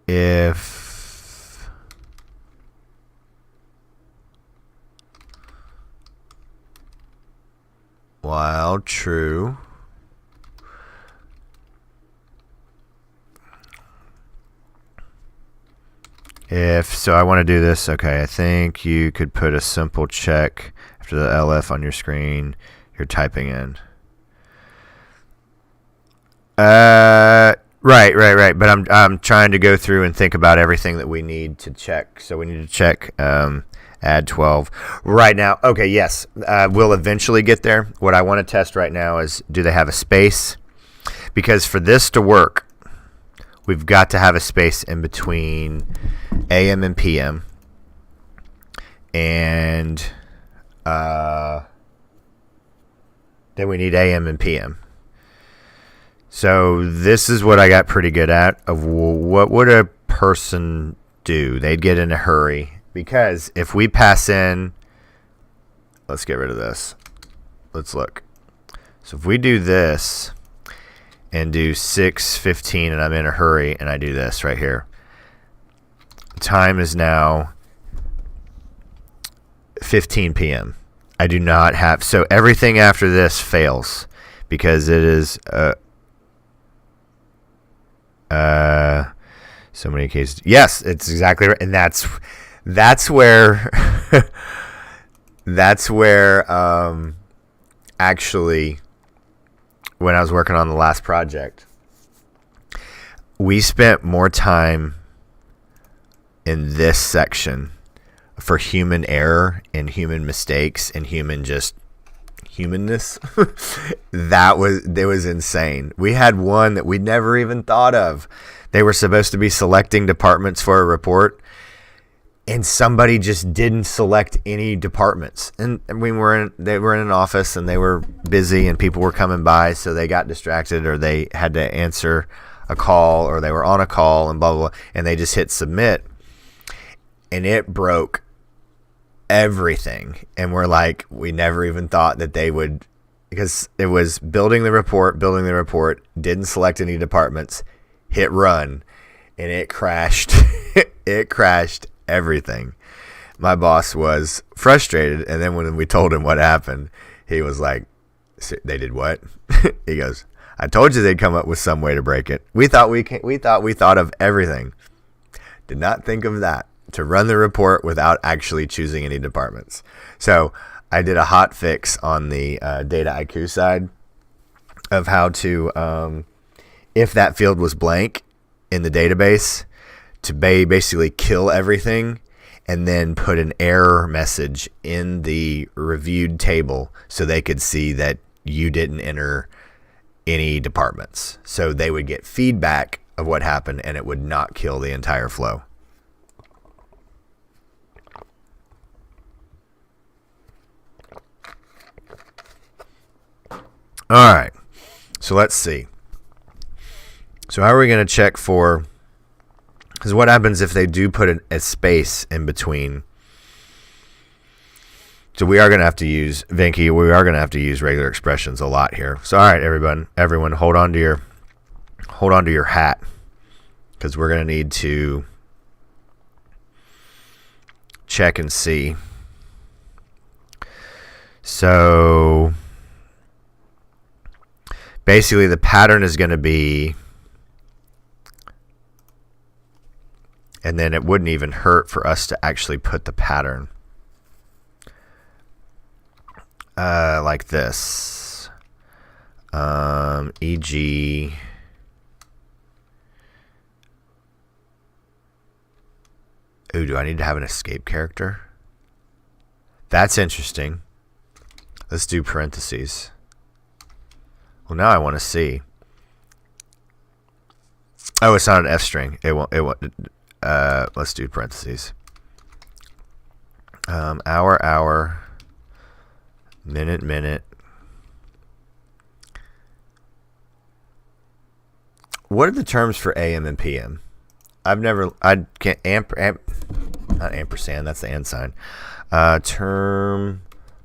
If while true, if so, I want to do this. Okay, I think you could put a simple check after the LF on your screen you're typing in. Right. But I'm trying to go through and think about everything that we need to check. So we need to check add 12 right now. Okay, yes, we'll eventually get there. What I want to test right now is, do they have a space? Because for this to work, we've got to have a space in between AM and PM, and then we need AM and PM. So this is what I got pretty good at, of what would a person do? They'd get in a hurry, because if we pass in, let's get rid of this. Let's look. So if we do this and do 6:15 and I'm in a hurry and I do this right here, time is now 15 p.m. I do not have, so everything after this fails, because it is so many cases. Yes, it's exactly right. And that's where actually, when I was working on the last project, we spent more time in this section for human error and human mistakes and humanness. It was insane. We had one that we'd never even thought of. They were supposed to be selecting departments for a report, and somebody just didn't select any departments. And they were in an office and they were busy and people were coming by, so they got distracted, or they had to answer a call, or they were on a call, and blah, blah, blah, and they just hit submit, and it broke everything. And we're like, we never even thought that they would, because it was building the report, didn't select any departments, hit run, and it crashed. It crashed everything. My boss was frustrated, and then when we told him what happened, he was like, they did what? He goes, I told you they'd come up with some way to break it. We thought we thought of everything. Did not think of that, to run the report without actually choosing any departments. So I did a hot fix on the data IQ side of how to, if that field was blank in the database, to basically kill everything and then put an error message in the reviewed table so they could see that you didn't enter any departments. So they would get feedback of what happened, and it would not kill the entire flow. All right, so let's see. So how are we going to check for, because what happens if they do put a space in between? So we are going to have to use, Vinky, we are going to have to use regular expressions a lot here. So all right, everyone hold on to your hat, because we're going to need to check and see. So basically the pattern is going to be, and then it wouldn't even hurt for us to actually put the pattern like this. E.g. Ooh, do I need to have an escape character? That's interesting. Let's do parentheses. Well, now I want to see. Oh, it's not an F string. It won't. Let's do parentheses. Hour, minute. What are the terms for AM and PM? I can't not ampersand. That's the and sign. Term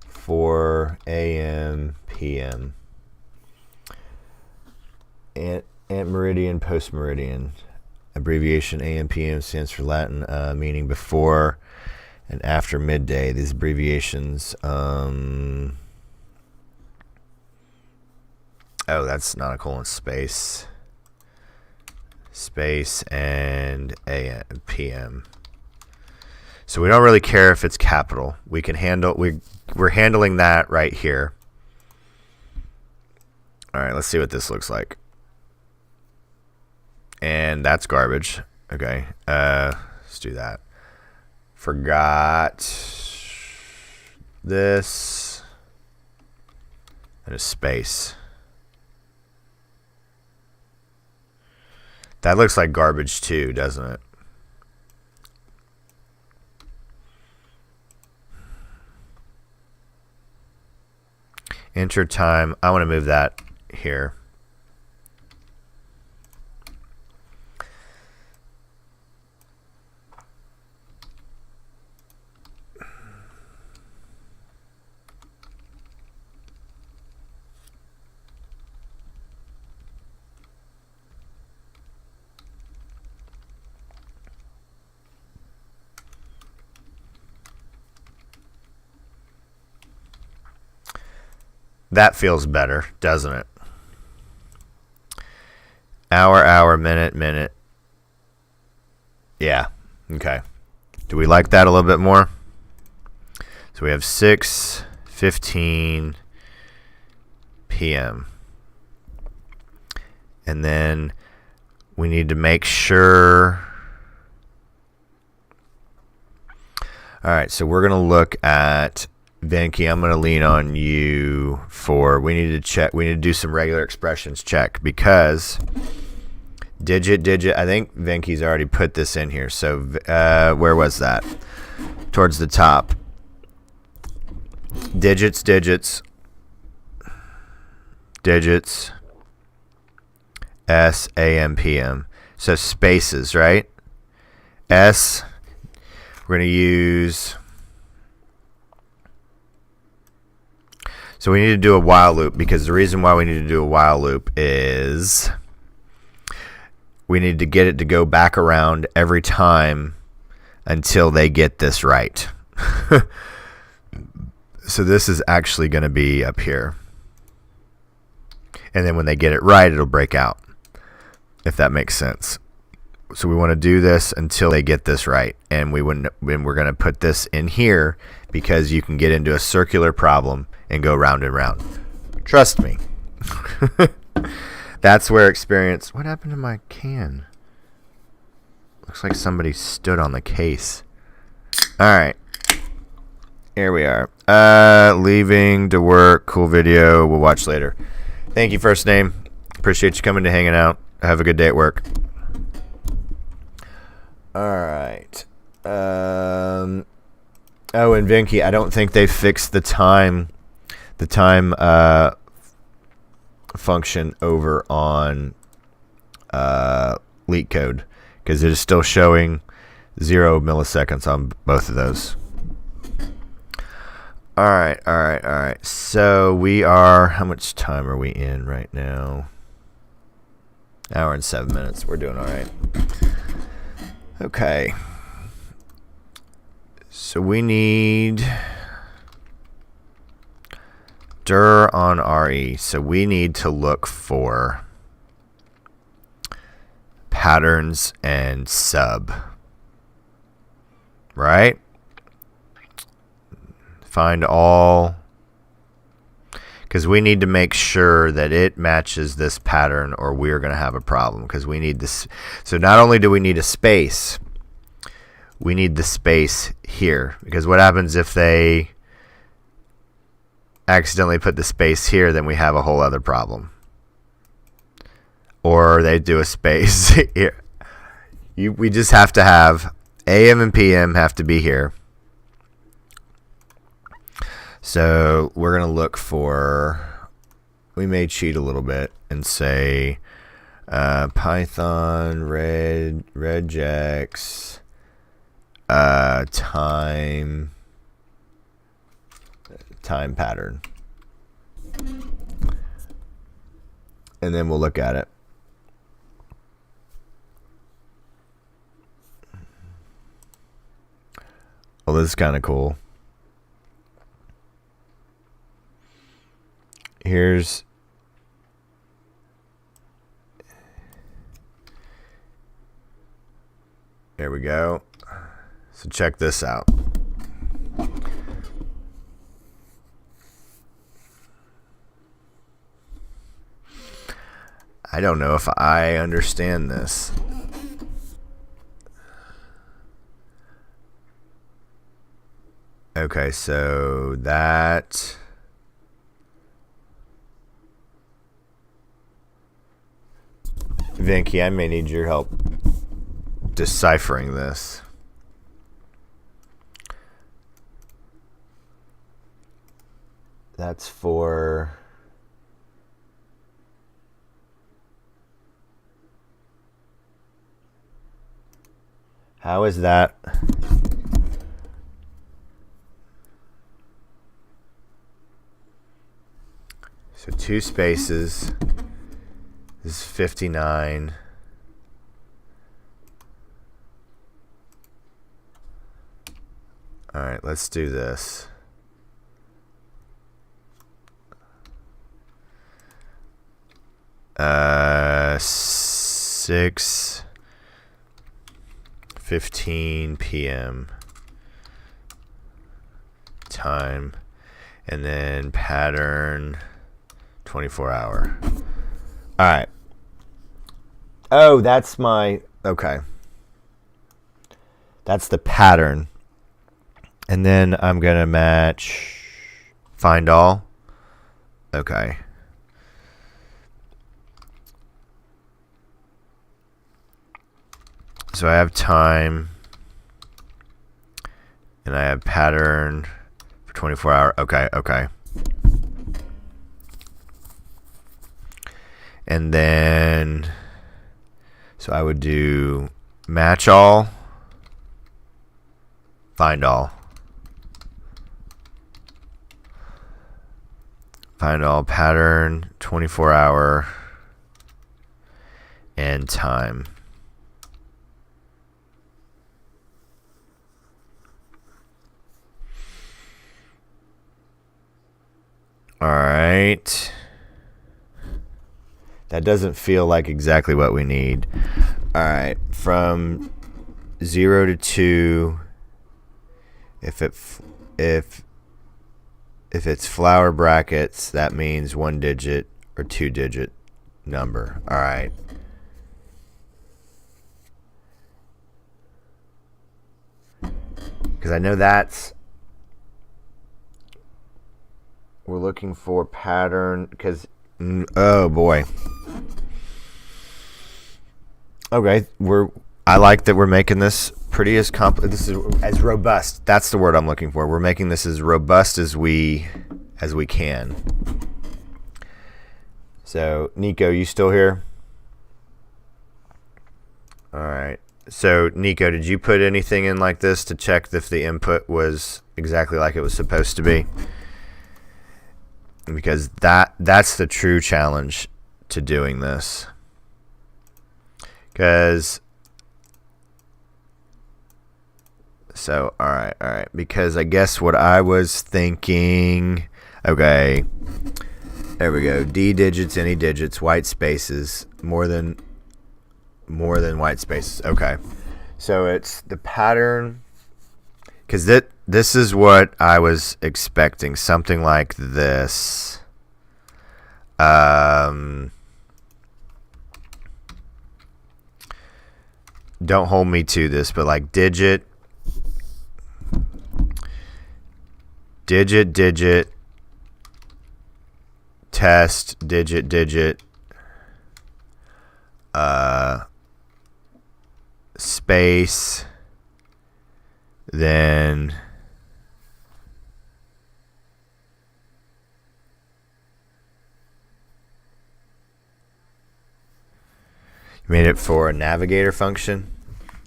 for AM, PM. Ant meridian, post meridian. Abbreviation AM, PM stands for Latin, meaning before and after midday. These abbreviations. Oh, that's not a colon, space. Space and AM, PM. So we don't really care if it's capital. We can handle. We're handling that right here. All right, let's see what this looks like. And that's garbage. Okay, let's do that. Forgot this and a space. That looks like garbage too, doesn't it? Enter time. I want to move that here. That feels better, doesn't it? Hour, minute. Yeah, okay. Do we like that a little bit more? So we have 6:15 p.m. And then we need to make sure. All right, so we're going to look at Venki. I'm going to lean on you for, we need to check, we need to do some regular expressions check, because digit, I think Venki's already put this in here. So where was that? Towards the top. Digits, S, AM, PM. So spaces, right? S, we're going to use. So we need to do a while loop, because the reason why we need to do a while loop is we need to get it to go back around every time until they get this right. So this is actually going to be up here. And then when they get it right, it'll break out, if that makes sense. So we want to do this until they get this right. And we're going to put this in here, because you can get into a circular problem and go round and round. Trust me. That's where experience. What happened to my can? Looks like somebody stood on the case. All right. Here we are. Leaving to work. Cool video. We'll watch later. Thank you, first name. Appreciate you coming to hanging out. Have a good day at work. All right. Oh, and Venki, I don't think they fixed the time function over on leak code, because it is still showing 0 milliseconds on both of those. All right. So we are, how much time are we in right now? Hour and 7 minutes. We're doing all right. Okay. So we need dir on RE. So we need to look for patterns and sub. Right? Find all, because we need to make sure that it matches this pattern or we're going to have a problem, because we need this. So not only do we need a space, we need the space here, because what happens if they accidentally put the space here, then we have a whole other problem. Or they do a space here. We just have to have AM and PM have to be here. So we're going to look for, we may cheat a little bit and say Python regex time pattern. And then we'll look at it. Well, this is kind of cool. There we go. So check this out. I don't know if I understand this. Okay, so that... Vinky, I may need your help deciphering this. That's for... How is that? So 2 spaces. This is 59. All right, let's do this. Uh, 6:15 p.m. time, and then pattern 24 hour. All right. Oh, that's my, okay. That's the pattern. And then I'm going to match find all. Okay. So I have time. And I have pattern for 24 hour. Okay, okay. And then, so I would do match all, find all. Find all pattern, 24 hour, and time. All right. That doesn't feel like exactly what we need. All right, from 0 to 2, if it's flower brackets, that means 1 digit or 2 digit number. All right. Because I know that's, we're looking for pattern, because, oh boy. Okay, I like that we're making this pretty as this is as robust. That's the word I'm looking for. We're making this as robust as we can. So, Nico, you still here? All right. So, Nico, did you put anything in like this to check if the input was exactly like it was supposed to be? Because that's the true challenge to doing this. Because So, all right. Because I guess what I was thinking, okay, there we go. D digits, any digits, white spaces, more than white spaces. Okay. So it's the pattern, because this is what I was expecting, something like this. Don't hold me to this, but like digit, test, digit, space, then you made it for a navigator function.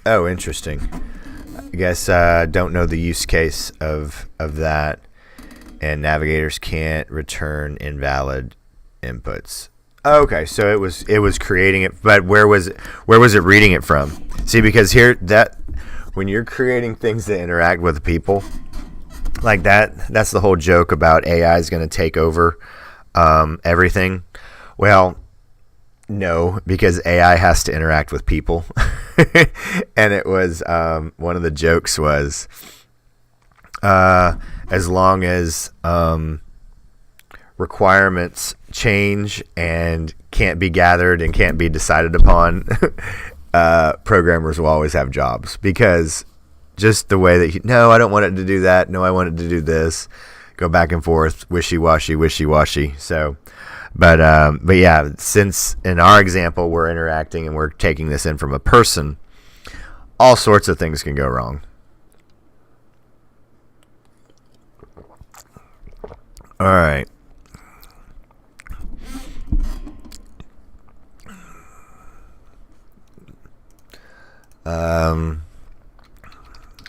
Oh, interesting. I guess don't know the use case of that, and navigators can't return invalid inputs. Okay, so it was creating it, but where was it reading it from? See, because here, that when you're creating things that interact with people like that's the whole joke about AI is going to take over everything. Well, no, because AI has to interact with people. And it was one of the jokes was as long as requirements change and can't be gathered and can't be decided upon, programmers will always have jobs, because just the way that no, I don't want it to do that, no, I want it to do this, go back and forth, wishy-washy. So but yeah, since in our example we're interacting and we're taking this in from a person, all sorts of things can go wrong. All right.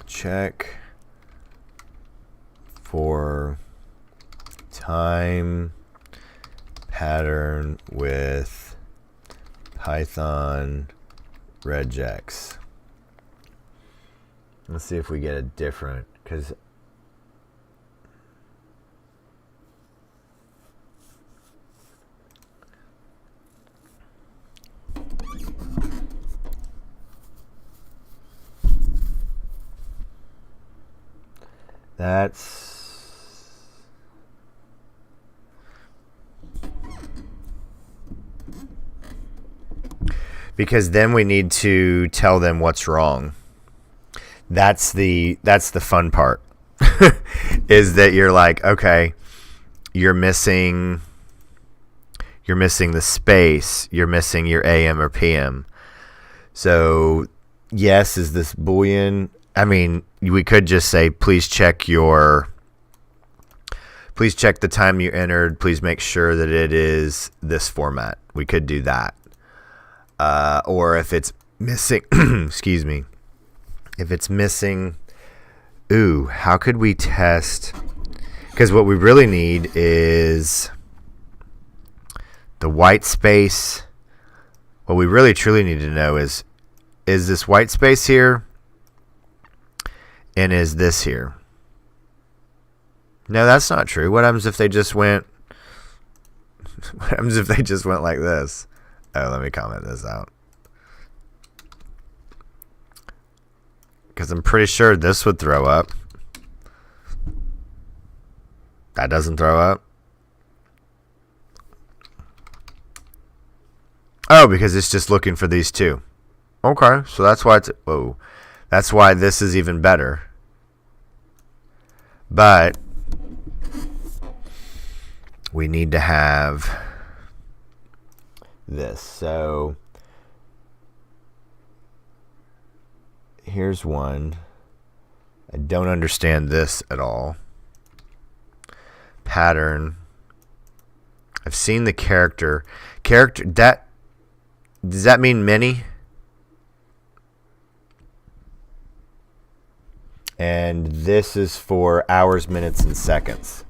Check for time pattern with Python regex. Let's see if we get a different, because that's because then we need to tell them what's wrong. That's the fun part. Is that you're like, okay, you're missing the space, you're missing your AM or PM. So yes, is this Boolean? I mean, we could just say, please check the time you entered. Please make sure that it is this format. We could do that. Or if it's missing, excuse me, if it's missing, how could we test? Because what we really need is the white space. What we really truly need to know is this white space here? And is this here? No, that's not true. What happens if they just went? What happens if they just went like this? Oh, let me comment this out, because I'm pretty sure this would throw up. That doesn't throw up. Oh, because it's just looking for these two. Okay, so that's why it's that's why this is even better. But we need to have this. So here's one. I don't understand this at all. Pattern. I've seen the character. That does that mean many? And this is for hours, minutes, and seconds.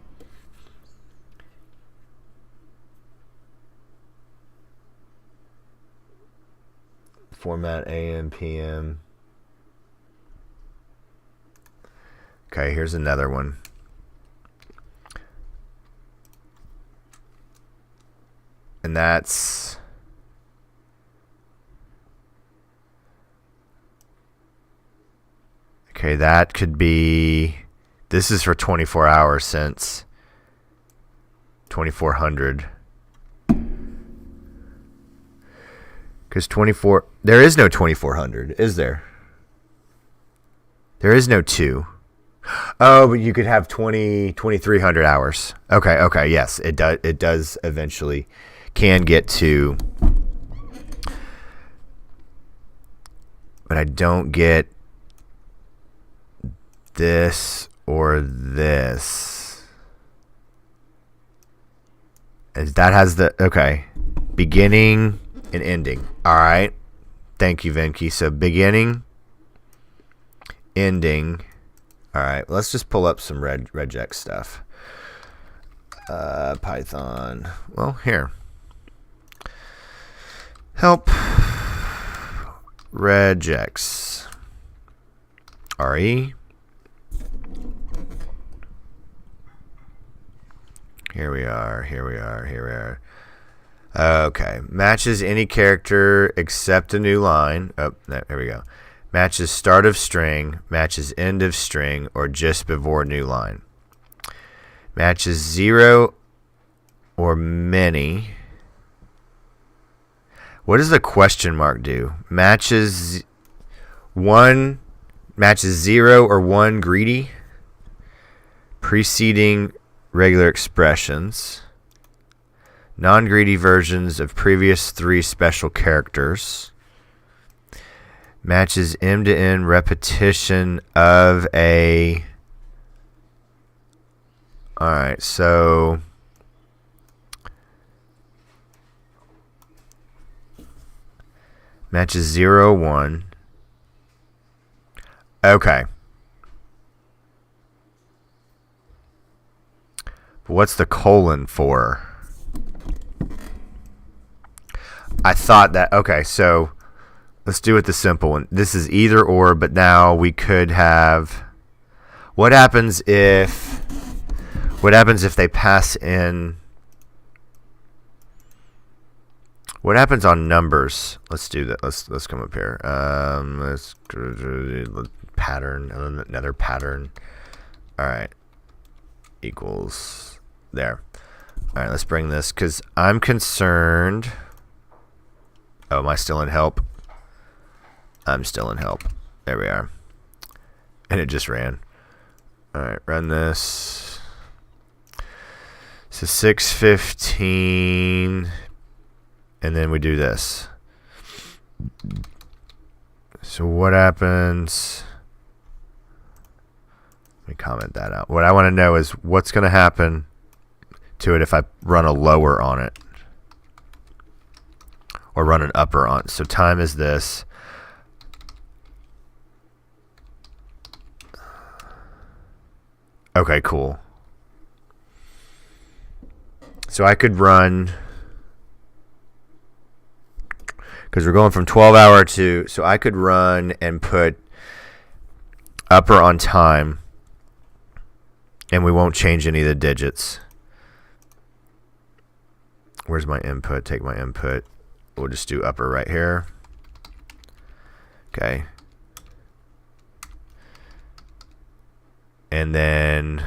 Format AM, PM. Okay, here's another one. And that's okay, that could be, this is for 24 hours since 2400. Because there is no 2400, is there? There is no 2. Oh, but you could have 2300 hours. Okay, yes, it does eventually can get to, but I don't get this or this. As that has the, okay, beginning and ending. All right, thank you, Venki. So beginning, ending. All right, let's just pull up some regex stuff. Python. Well, here. Help regex. RE. Here we are. Okay. Matches any character except a new line. Oh, there we go. Matches start of string, matches end of string, or just before new line. Matches 0 or many. What does the question mark do? Matches 0 or 1 greedy. Preceding regular expressions. Non-greedy versions of previous 3 special characters. Matches end-to-end repetition of a... Alright, so... Matches 0, 1. Okay. What's the colon for? I thought that... Okay, so... Let's do it the simple one. This is either or, but now we could have... What happens if they pass in... What happens on numbers? Let's do that. Let's come up here. Let's pattern, another pattern. All right. Equals there. All right, let's bring this because I'm concerned. Oh, am I still in help? I'm still in help. There we are. And it just ran. All right, run this. So 6:15, and then we do this. So what happens? Let me comment that out. What I want to know is what's going to happen to it if I run a lower on it or run an upper on it. So time is this. Okay, cool. So I could run, because we're going from 12-hour to, so I could run and put upper on time, and we won't change any of the digits. Where's my input? Take my input. We'll just do upper right here. Okay. And then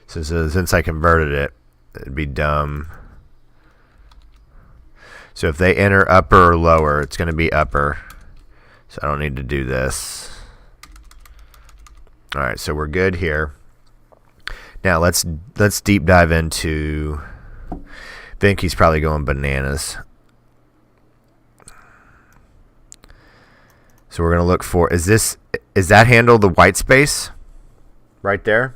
so since I converted it, it'd be dumb. So if they enter upper or lower, it's going to be upper. So I don't need to do this. All right, so we're good here. Now let's deep dive into. Vinky's probably going bananas. So we're going to look for, is that handle the white space right there?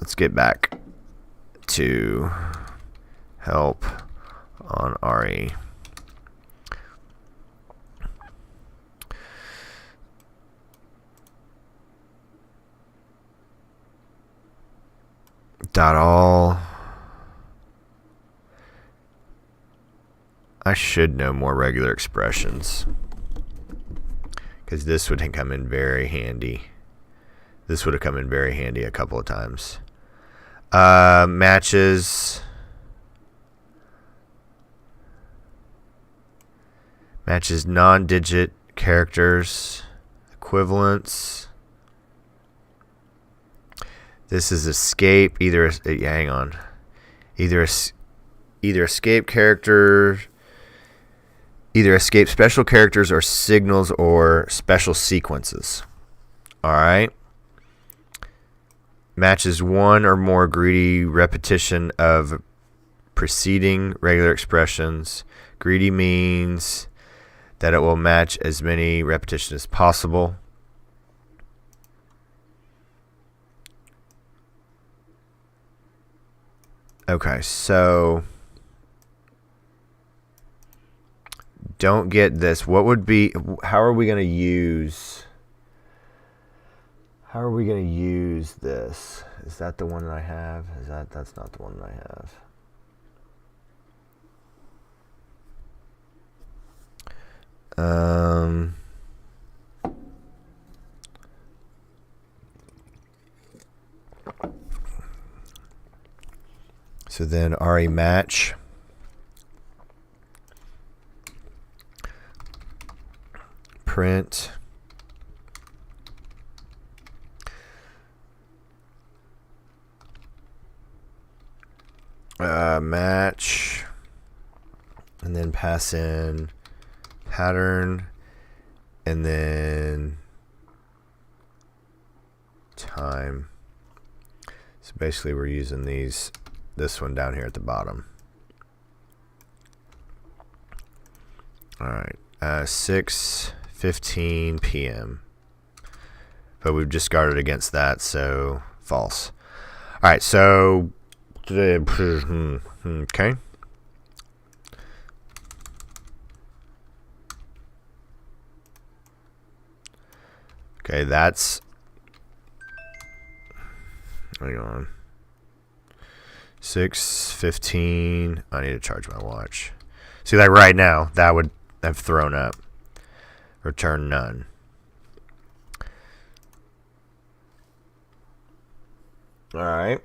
Let's get back to help on RE. Dot all. I should know more regular expressions, because this would come in very handy. This would have come in very handy a couple of times. Matches non-digit characters, equivalents. This is escape. Either hang on. Either escape character. Either escape special characters or signals or special sequences. All right. Matches one or more greedy repetition of preceding regular expressions. Greedy means that it will match as many repetitions as possible. Okay, so don't get this. What would be, how are we going to use this? Is that the one that I have? That's not the one that I have. So then RE match. Print. Match. And then pass in pattern. And then time. So basically we're using this one down here at the bottom. All right, 6:15 p.m. But we've discarded against that, so false. All right, so okay. Okay, that's. Hang on. 6:15. I need to charge my watch. See, like right now, that would have thrown up. Return none. All right.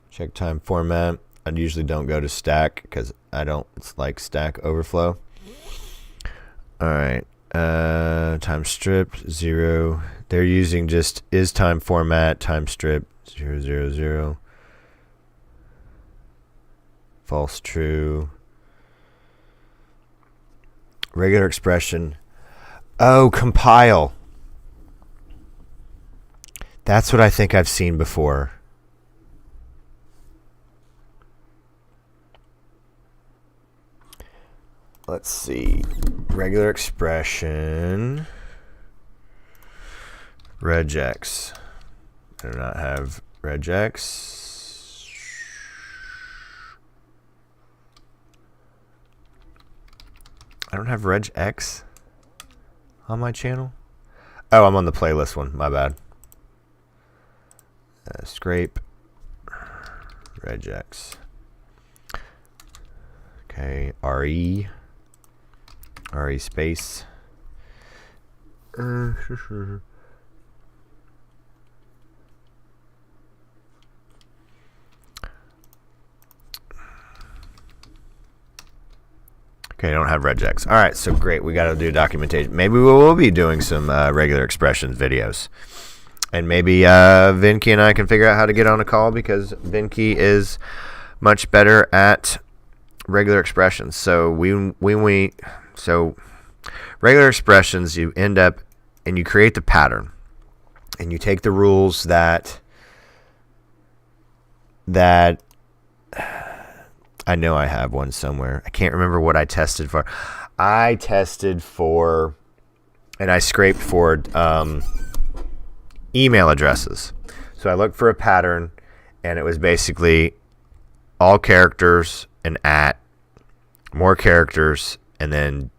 Check time format. I usually don't go to stack because I don't like Stack Overflow. All right. Time strip 0. They're using just is time format time strip 0 0 0. False true. Regular expression. Oh, compile. That's what I think I've seen before. Let's see. Regular expression. Regex. I do not have regex. I don't have regex on my channel. Oh, I'm on the playlist one. My bad. Scrape. Regex. Okay. RE. RE space. Sure. Okay, I don't have regex. All right, so great. We got to do documentation. Maybe we will be doing some regular expressions videos. And maybe Vinky and I can figure out how to get on a call because Vinky is much better at regular expressions. So So regular expressions, you end up and you create the pattern and you take the rules that I know I have one somewhere. I can't remember what I tested for. I tested for and I scraped for email addresses. So I looked for a pattern and it was basically all characters and at, more characters, and then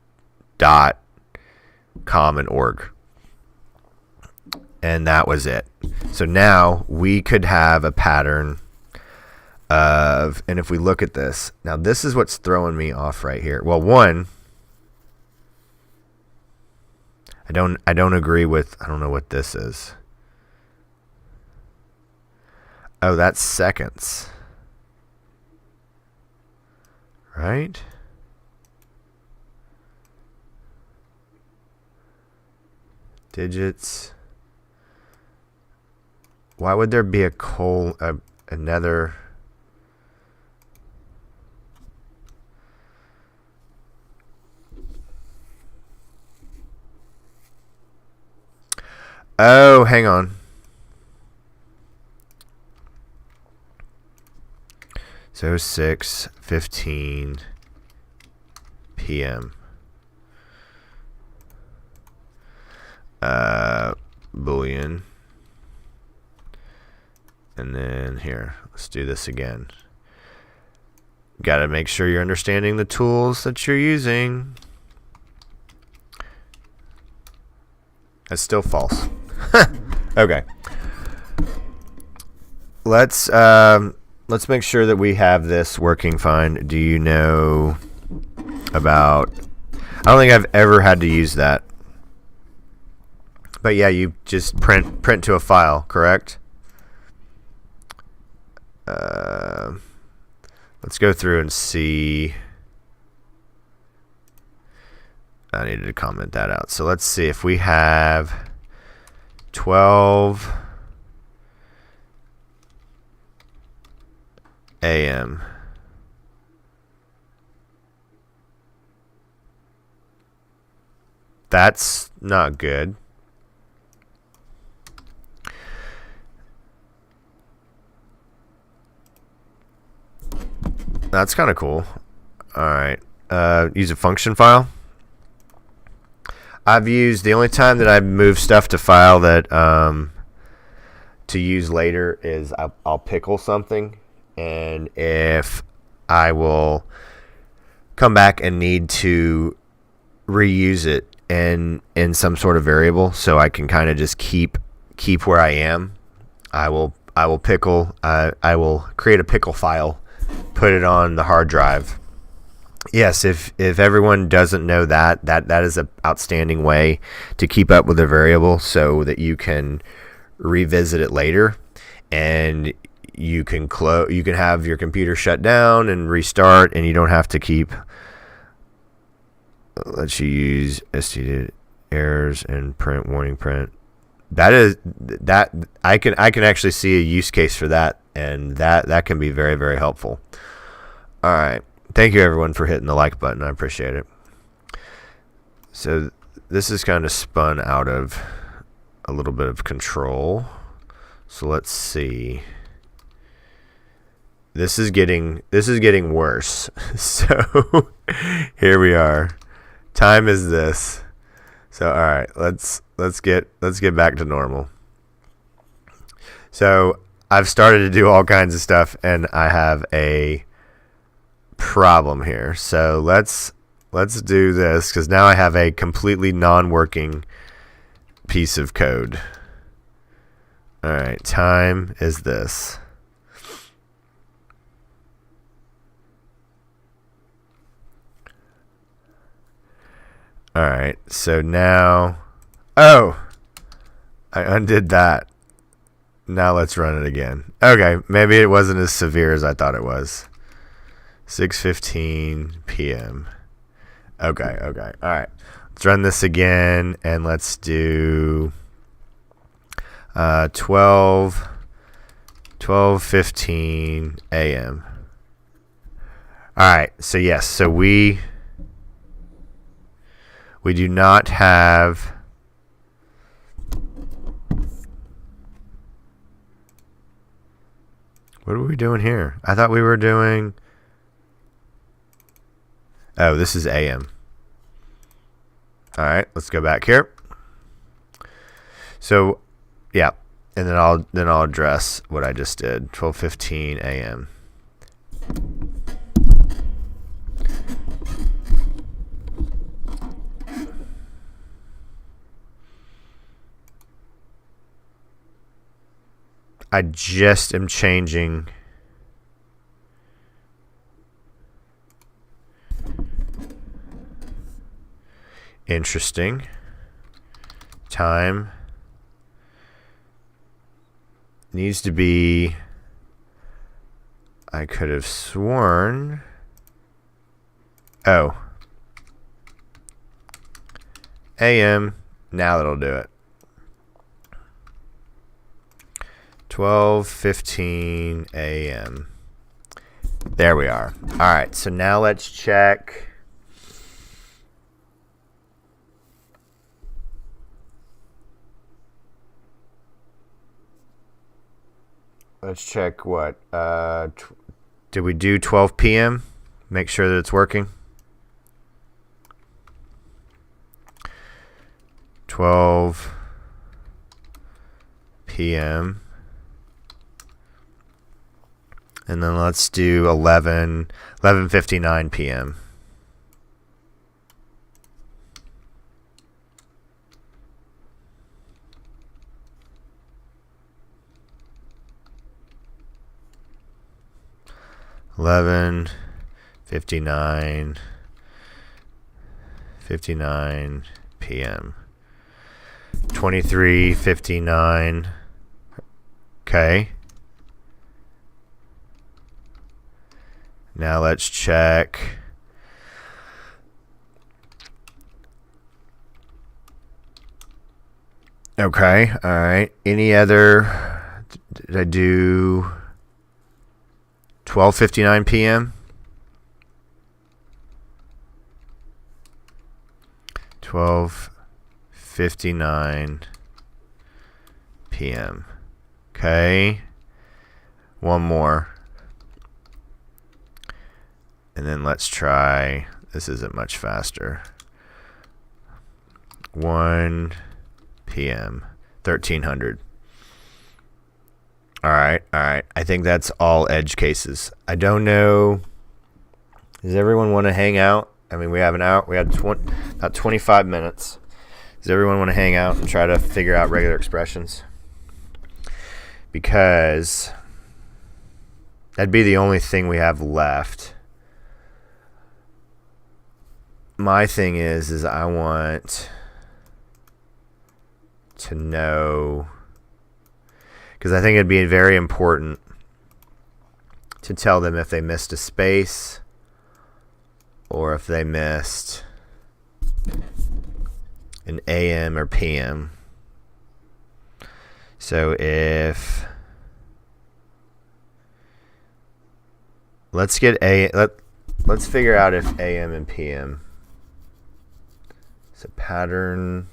.com and org. and that was it. So now we could have a pattern of, and if we look at this, now this is what's throwing me off right here. Well, one, I don't agree with, I don't know what this is. Oh, that's seconds. Right? Digits. Why would there be another? Oh, hang on. So 6:15 p.m. Boolean. And then here, let's do this again. Got to make sure you're understanding the tools that you're using. That's still false. Okay. Let's make sure that we have this working fine. Do you know about? I don't think I've ever had to use that. But yeah, you just print to a file, correct? Let's go through and see. I needed to comment that out. So let's see if we have 12 a.m. That's not good. That's kind of cool. All right. Use a function file. I've used, the only time that I've moved stuff to file that to use later is I'll pickle something, and if I will come back and need to reuse it in some sort of variable, so I can kind of just keep where I am, I will pickle. I will create a pickle file, put it on the hard drive. Yes, if everyone doesn't know that is an outstanding way to keep up with a variable so that you can revisit it later, and you can have your computer shut down and restart, and you don't have to keep. Let's use std errors and print warning print. That I can actually see a use case for that, and that can be very, very helpful. All right. Thank you, everyone, for hitting the like button. I appreciate it. So this is kind of spun out of a little bit of control. So let's see. This is getting worse. So here we are. Time is this. So all right, let's get back to normal. So I've started to do all kinds of stuff, and I have a problem here. So let's do this, because now I have a completely non-working piece of code. All right, time is this. All right, so now, oh, I undid that. Now let's run it again. Okay, maybe it wasn't as severe as I thought it was. 6:15 p.m. Okay. All right. Let's run this again, and let's do 12:15 a.m. All right. So yes. So we do not have. What are we doing here? I thought we were doing. Oh, this is AM. All right, let's go back here. So, yeah, and then I'll address what I just did. 12:15 a.m. I just am changing interesting time needs to be, I could have sworn, oh, AM, now that'll do it. 12:15 a.m. There we are. All right, so now let's check. Let's check what? Did we do 12 p.m.? Make sure that it's working. 12 p.m. And then let's do 11:59 p.m. $11:59 p.m. 23:59. Okay. Now let's check. Okay, all right. Any other? Did I do 12:59 p.m.? 12:59 p.m. Okay. One more. And then let's try, this isn't much faster. 1 p.m. 1300. All right. I think that's all edge cases. I don't know. Does everyone want to hang out? I mean, we have an hour. We had about 25 minutes. Does everyone want to hang out and try to figure out regular expressions? Because that'd be the only thing we have left. My thing is I want to know, because I think it'd be very important to tell them if they missed a space or if they missed an AM or PM. So if let's figure out if AM and PM. So pattern.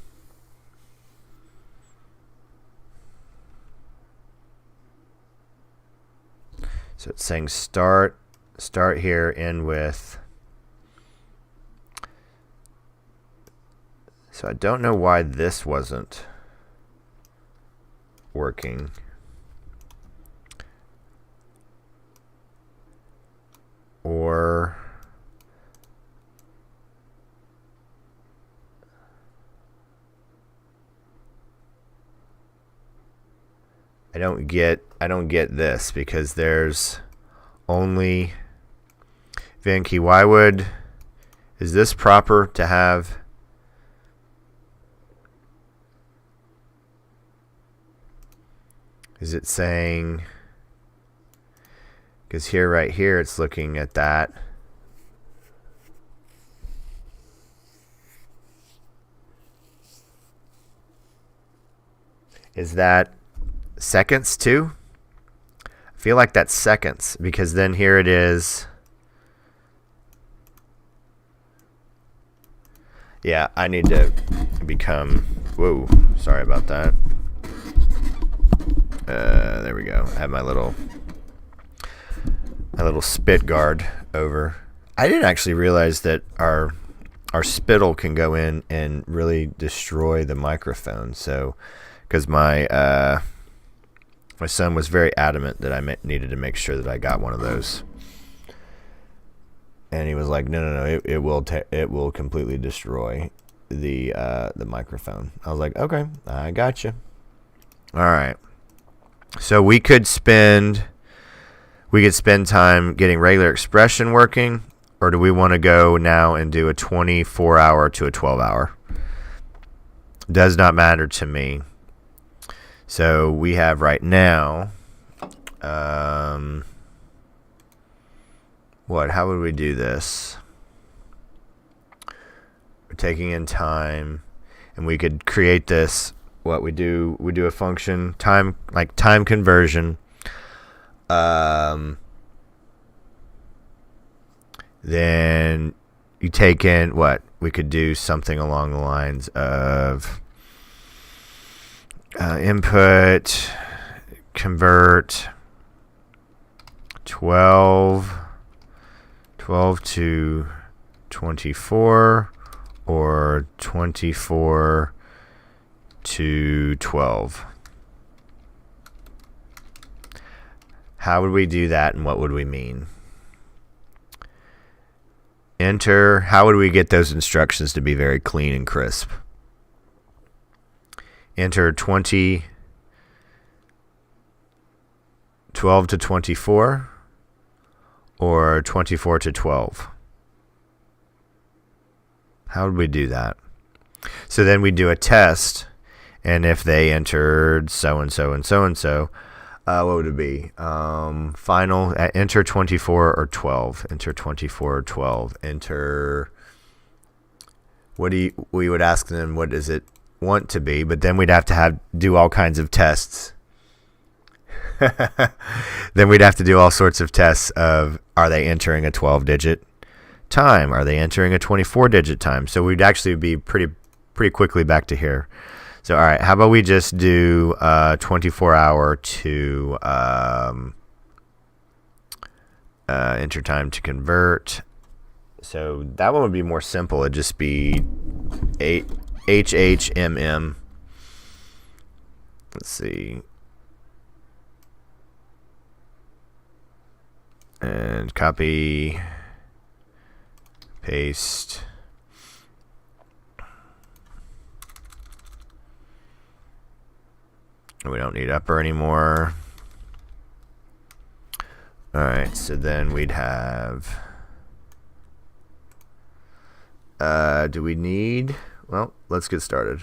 So it's saying start here, end with. So I don't know why this wasn't working. Or I don't get this because there's only Venki. Why would, is this proper to have? Is it saying, because here, right here, it's looking at that. Is that seconds too? I feel like that's seconds, because then here it is. Yeah, I need to become, whoa, sorry about that. There we go. I have my little spit guard over. I didn't actually realize that our spittle can go in and really destroy the microphone. So, because my son was very adamant that I needed to make sure that I got one of those, and he was like, "No, it will completely destroy the microphone." I was like, "Okay, I got you." All right. So we could spend time getting regular expression working, or do we want to go now and do a 24-hour to a 12-hour? Does not matter to me. So we have right now, how would we do this? We're taking in time, and we could create this. What we do a function, time conversion. Then you take in what? We could do something along the lines of input, convert 12 to 24, or 24 to 12. How would we do that, and what would we mean? Enter. How would we get those instructions to be very clean and crisp? Enter 12 to 24, or 24 to 12. How would we do that? So then we do a test, and if they entered so-and-so and so-and-so, what would it be? Final, enter 24 or 12. Enter 24 or 12. Enter, we would ask them, what does it want to be? But then we'd have to do all kinds of tests. Then we'd have to do all sorts of tests of, are they entering a 12-digit time? Are they entering a 24-digit time? So we'd actually be pretty quickly back to here. So, all right, how about we just do 24-hour to enter time to convert. So that one would be more simple. It'd just be HHMM. Let's see. And copy, paste. We don't need upper anymore. All right, so then we'd have, do we need, well, let's get started.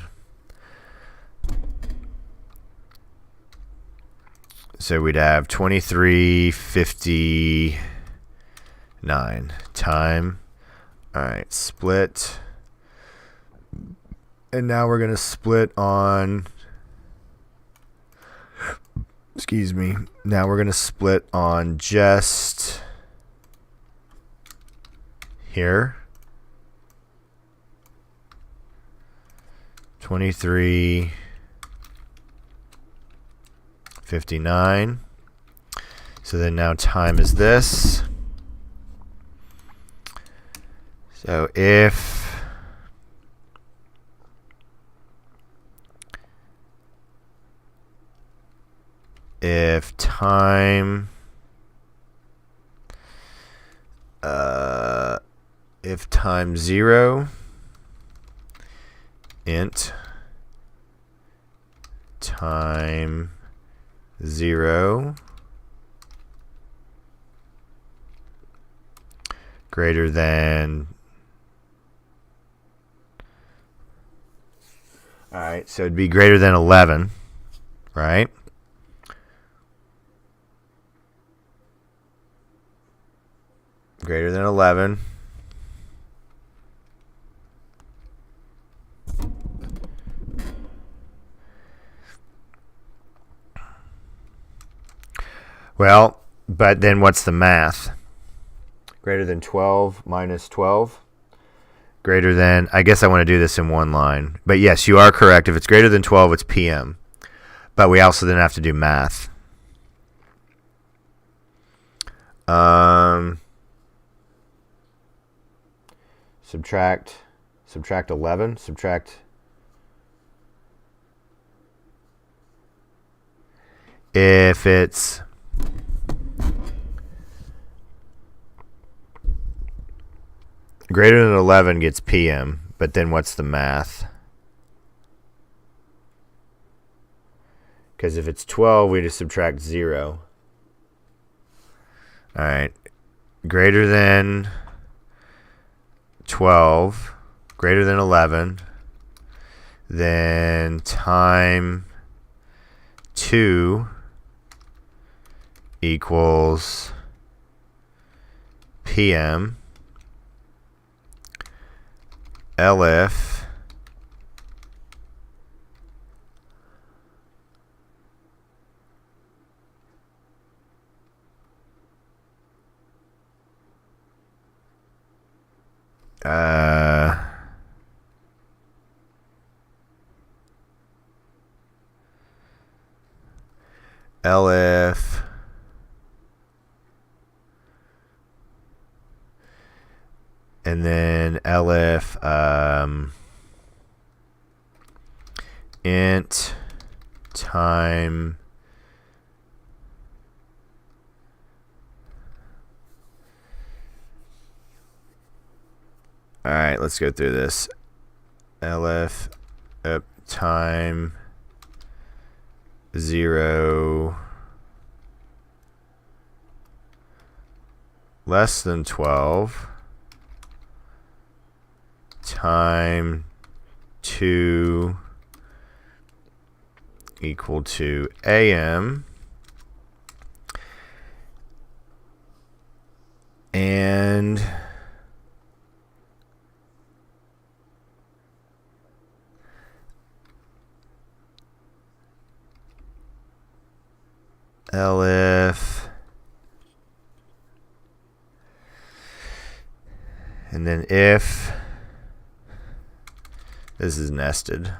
So we'd have 23:59 time. All right, split. And now we're going to split on, excuse me. Now we're going to split on just here. 23:59. So then now time is this. So if time if time 0, int time 0 greater than, all right, so it'd be greater than 11, right? Greater than 11. Well, but then what's the math? Greater than 12 minus 12. Greater than, I guess I want to do this in one line. But yes, you are correct. If it's greater than 12, it's PM. But we also then have to do math. Subtract 11. Subtract. If it's greater than 11 gets PM, but then what's the math? Because if it's 12, we just subtract 0. All right. Greater than 12, greater than 11, then time 2 equals PM. elif elif and then elif int time all right, let's go through this. elif up time 0 less than 12 time 2 equal to AM and elif and then if this is nested,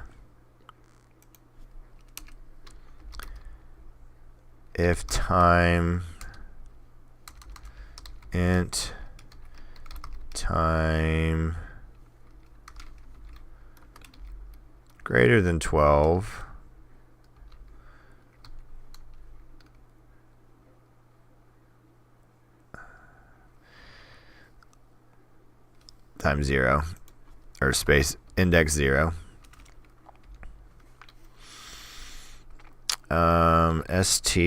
if time int time greater than 12 times 0 or space index 0 str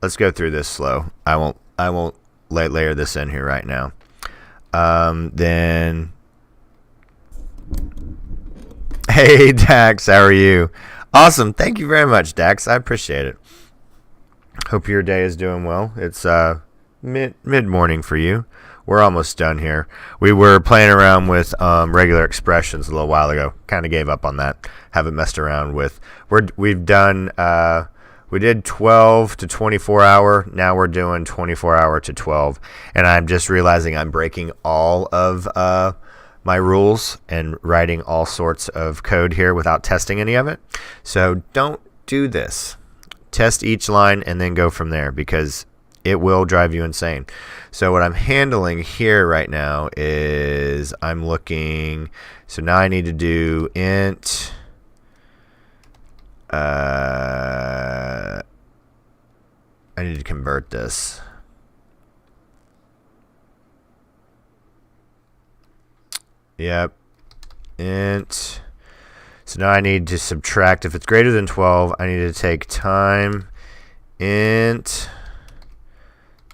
let's go through this slow. I won't layer this in here right now. Then hey Dax, how are you? Awesome, thank you very much, Dax. I appreciate it. Hope your day is doing well. It's mid-morning for you. We're almost done here. We were playing around with regular expressions a little while ago. Kind of gave up on that. Haven't messed around with. We've done. We did 12 to 24 hour. Now we're doing 24 hour to 12. And I'm just realizing I'm breaking all of my rules and writing all sorts of code here without testing any of it. So don't do this. Test each line and then go from there because it will drive you insane. So what I'm handling here right now is I'm looking. So now I need to do int I need to convert this. Yep. Int. So now I need to subtract. If it's greater than 12, I need to take time int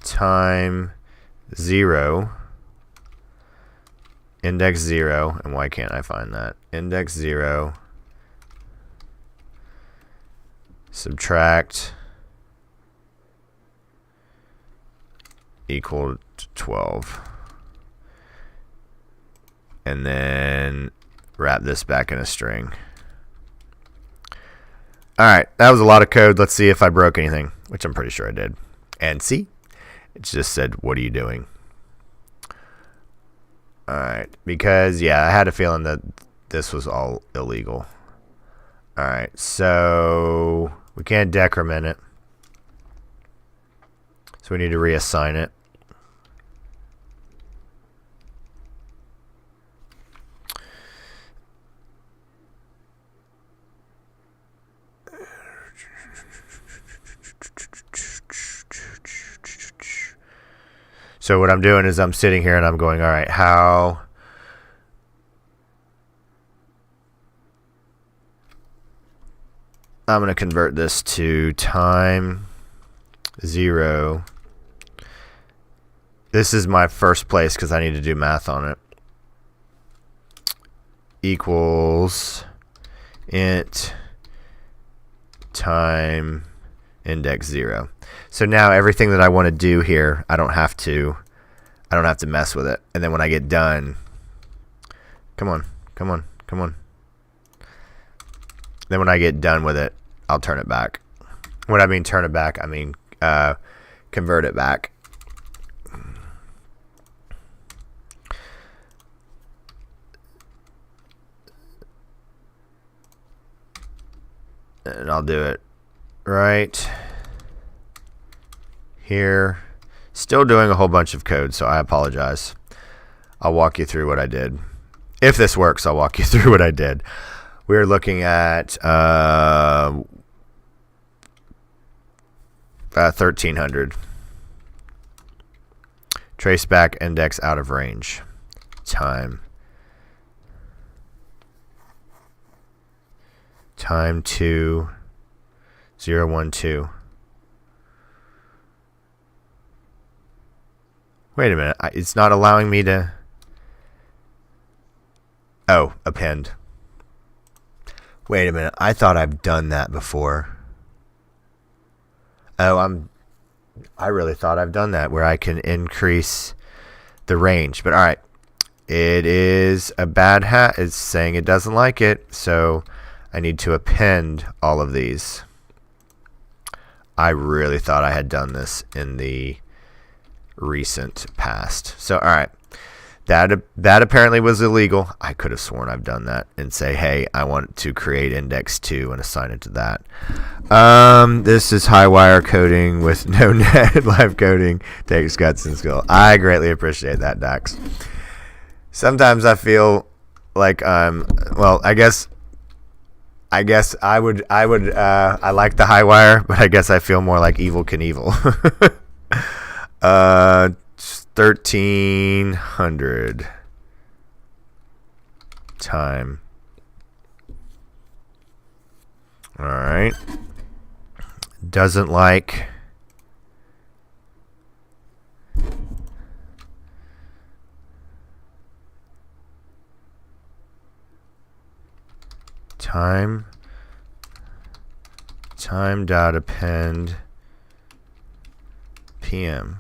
time 0 index 0. And why can't I find that? Index 0 subtract equal to 12. And then wrap this back in a string. All right, that was a lot of code. Let's see if I broke anything, which I'm pretty sure I did. And see, it just said, what are you doing? All right, because, yeah, I had a feeling that this was all illegal. All right, so we can't decrement it. So we need to reassign it. So what I'm doing is I'm sitting here and I'm going, all right, how I'm going to convert this to time 0. This is my first place because I need to do math on it. Equals int time index 0. So now everything that I want to do here, I don't have to mess with it. And then when I get done, come on. Then when I get done with it, I'll turn it back. When I mean turn it back, I mean convert it back. And I'll do it right here. Still doing a whole bunch of code, so I apologize. I'll walk you through what I did. If this works, I'll walk you through what I did. We're looking at 1300. Trace back index out of range. Time 2 0 1 2. Wait a minute. It's not allowing me to. Oh, append. Wait a minute. I thought I've done that before. Oh, I really thought I've done that where I can increase the range. But all right. It is a bad hat. It's saying it doesn't like it. So I need to append all of these. I really thought I had done this in the recent past. So, all right. That apparently was illegal. I could have sworn I've done that and say, hey, I want to create index 2 and assign it to that. This is high wire coding with no net. Live coding takes guts and skill. I greatly appreciate that, Dax. Sometimes I feel like well, I guess I like the high wire, but I guess I feel more like Evel Knievel. 1300 time. All right. Doesn't like time dot append PM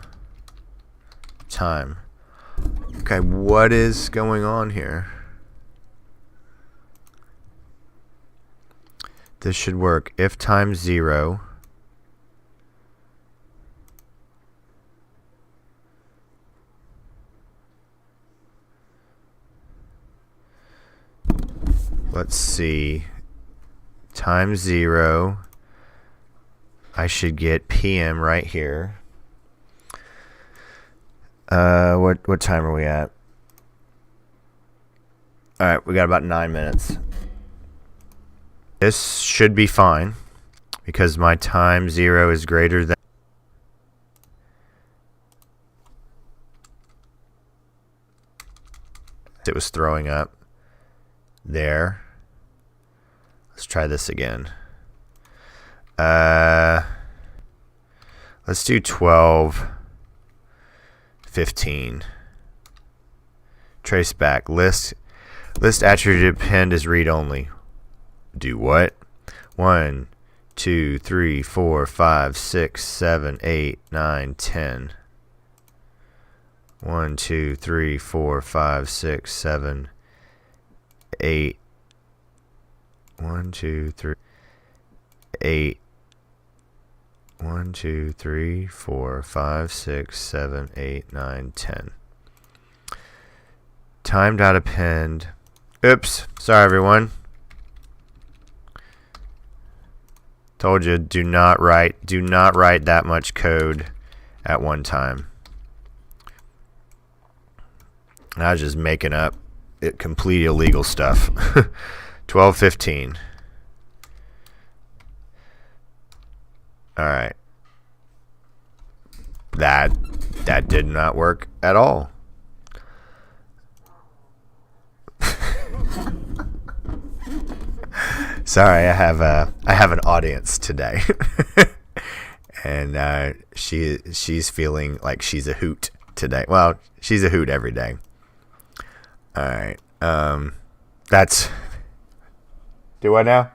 time. Okay, what is going on here? This should work. If time 0 let's see, time 0, I should get PM right here. What time are we at? All right, we got about 9 minutes. This should be fine because my time 0 is greater than. It was throwing up there. Let's try this again. Let's do 12 15. Trace back. List attribute append is read only. Do what? 1 2 3 4 5 6 7 8 9 10. 1 2 3 4 5 6 7 8. 1 2 3 8. 1 2 3 4 5 6 7 8 9 10. Time dot append. Oops, sorry everyone. Told you, do not write that much code at one time. I was just making up complete illegal stuff. 12:15. All right. That did not work at all. Sorry, I have an audience today, and she's feeling like she's a hoot today. Well, she's a hoot every day. All right. That's. Do I now?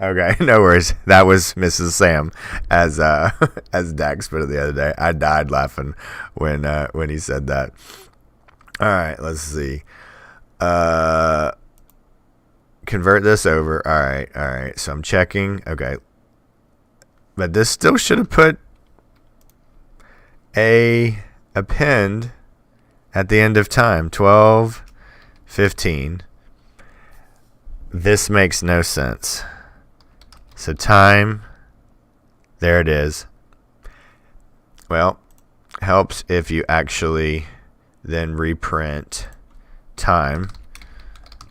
Okay, no worries. That was Mrs. Sam, as as Dax put it the other day. I died laughing when he said that. All right, let's see. Convert this over. All right. So I'm checking. Okay, but this still should have put a append at the end of time. 12:15. This makes no sense. So time, there it is. Well, helps if you actually then reprint time.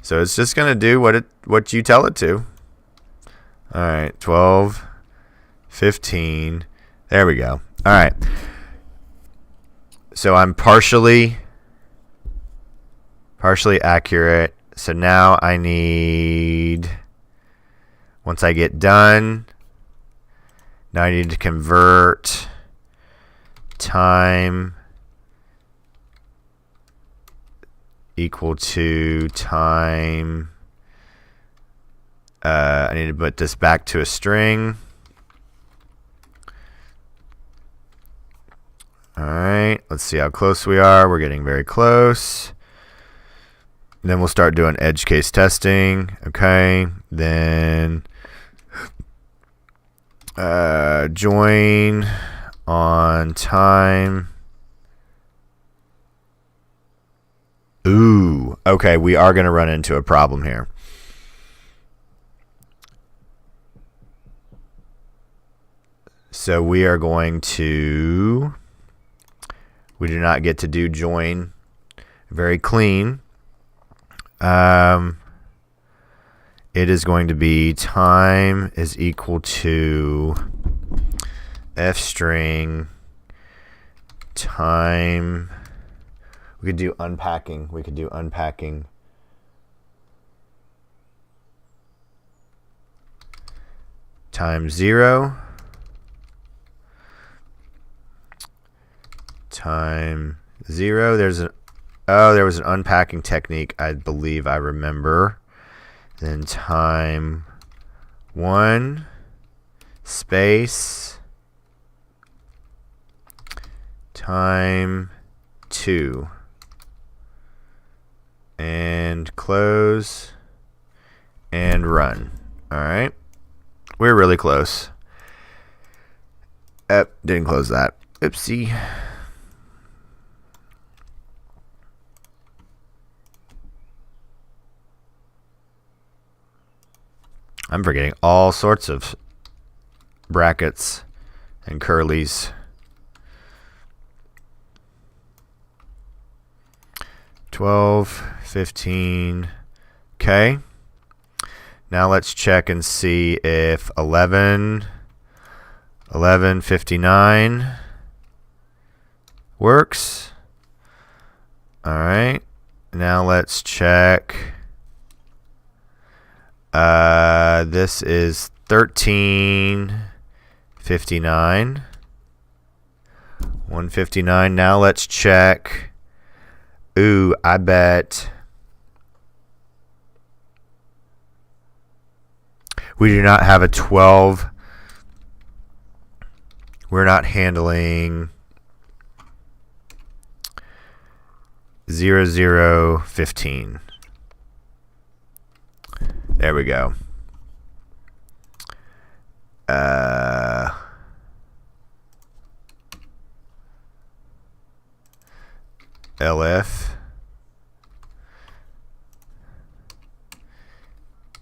So it's just going to do what you tell it to. All right, 12:15. There we go. All right. So I'm partially accurate. So now I need, once I get done, now I need to convert time equal to time. I need to put this back to a string. All right, let's see how close we are. We're getting very close. And then we'll start doing edge case testing. Okay, then join on time. Ooh, okay, we are going to run into a problem here. So we are going to, we do not get to do join very clean. It is going to be time is equal to f string time. We could do unpacking. Times 0 time 0. There was an unpacking technique, I believe I remember. Then time 1 space time 2 and close and run. All right, we're really close. Didn't close that. Oopsie. I'm forgetting all sorts of brackets and curlies. 12:15. Okay. Now let's check and see if 11:59 works. All right. Now let's check. This is 13:59. 1:59. Now let's check. Ooh, I bet we do not have a 12. We're not handling 00:15. There we go. LF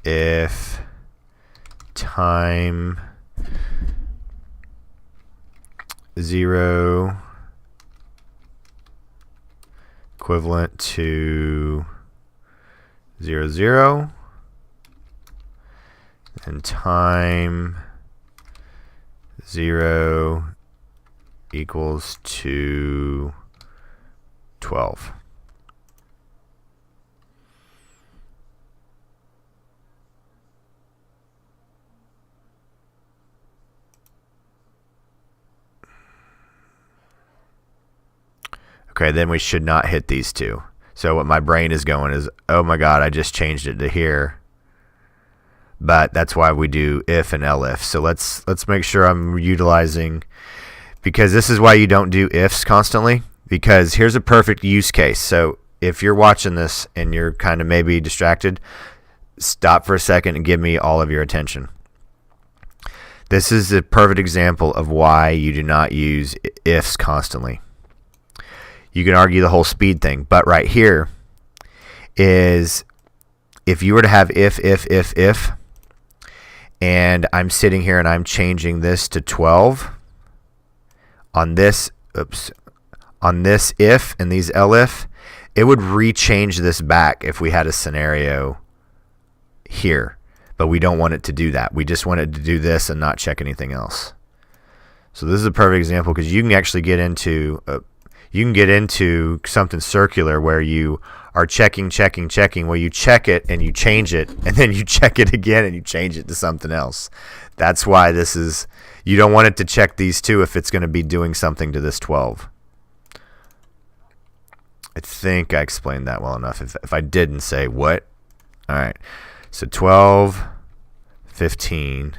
if time 0 equivalent to 00 and time 0 equals to 12. Okay, then we should not hit these two. So what my brain is going is, oh my God, I just changed it to here. But that's why we do if and elif. So let's make sure I'm utilizing, because this is why you don't do ifs constantly, because here's a perfect use case. So if you're watching this and you're kind of maybe distracted, stop for a second and give me all of your attention. This is a perfect example of why you do not use ifs constantly. You can argue the whole speed thing, but right here is, if you were to have if, and I'm sitting here and I'm changing this to 12 on this, on this if and these elif, it would rechange this back if we had a scenario here. But we don't want it to do that. We just want it to do this and not check anything else. So this is a perfect example, because you can actually get into something circular where you are checking, where you check it and you change it, and then you check it again and you change it to something else. That's why this is, you don't want it to check these two if it's going to be doing something to this 12. I think I explained that well enough. If I didn't, say what? All right. So 12, 15,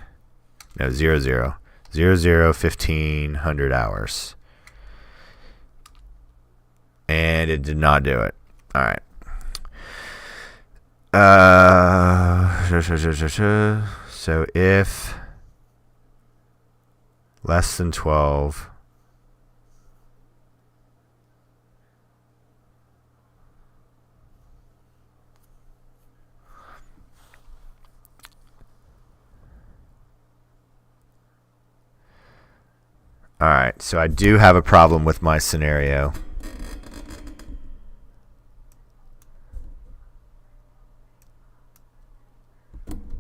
no, 0, 0, 0, 0, 1500 hours. And it did not do it. All right. So if less than 12, all right, so I do have a problem with my scenario.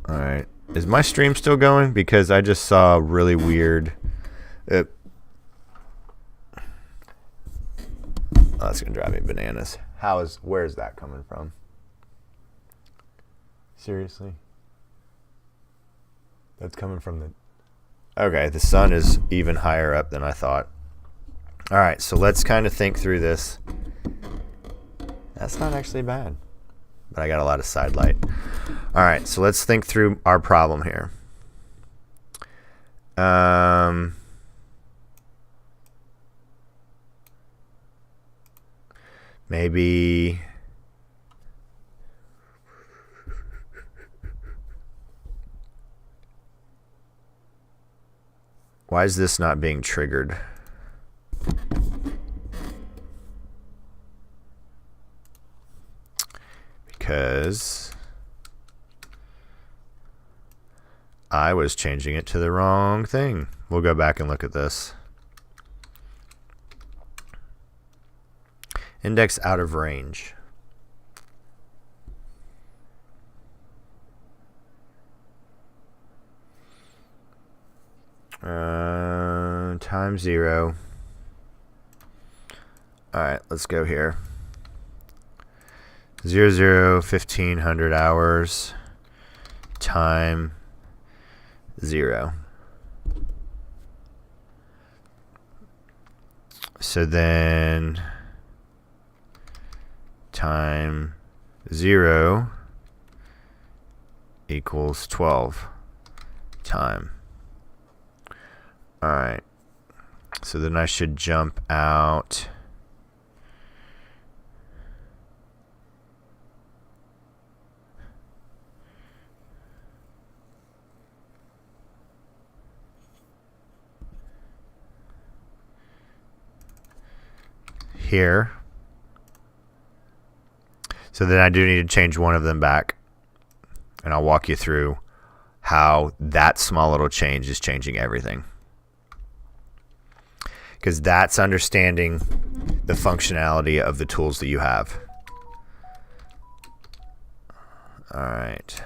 All right, is my stream still going? Because I just saw a really weird. Oh, that's gonna drive me bananas. Where is that coming from? Seriously? That's coming from the. Okay, the sun is even higher up than I thought. All right, so let's kind of think through this. That's not actually bad, but I got a lot of side light. All right, so let's think through our problem here. Maybe why is this not being triggered? Because I was changing it to the wrong thing. We'll go back and look at this. Index out of range. Time 0. All right, let's go here. 0, 0, 1500 hours. Time 0. So then time 0 equals 12 time. All right. So then I should jump out. Here. So then I do need to change one of them back. And I'll walk you through how that small little change is changing everything. Because that's understanding the functionality of the tools that you have. All right.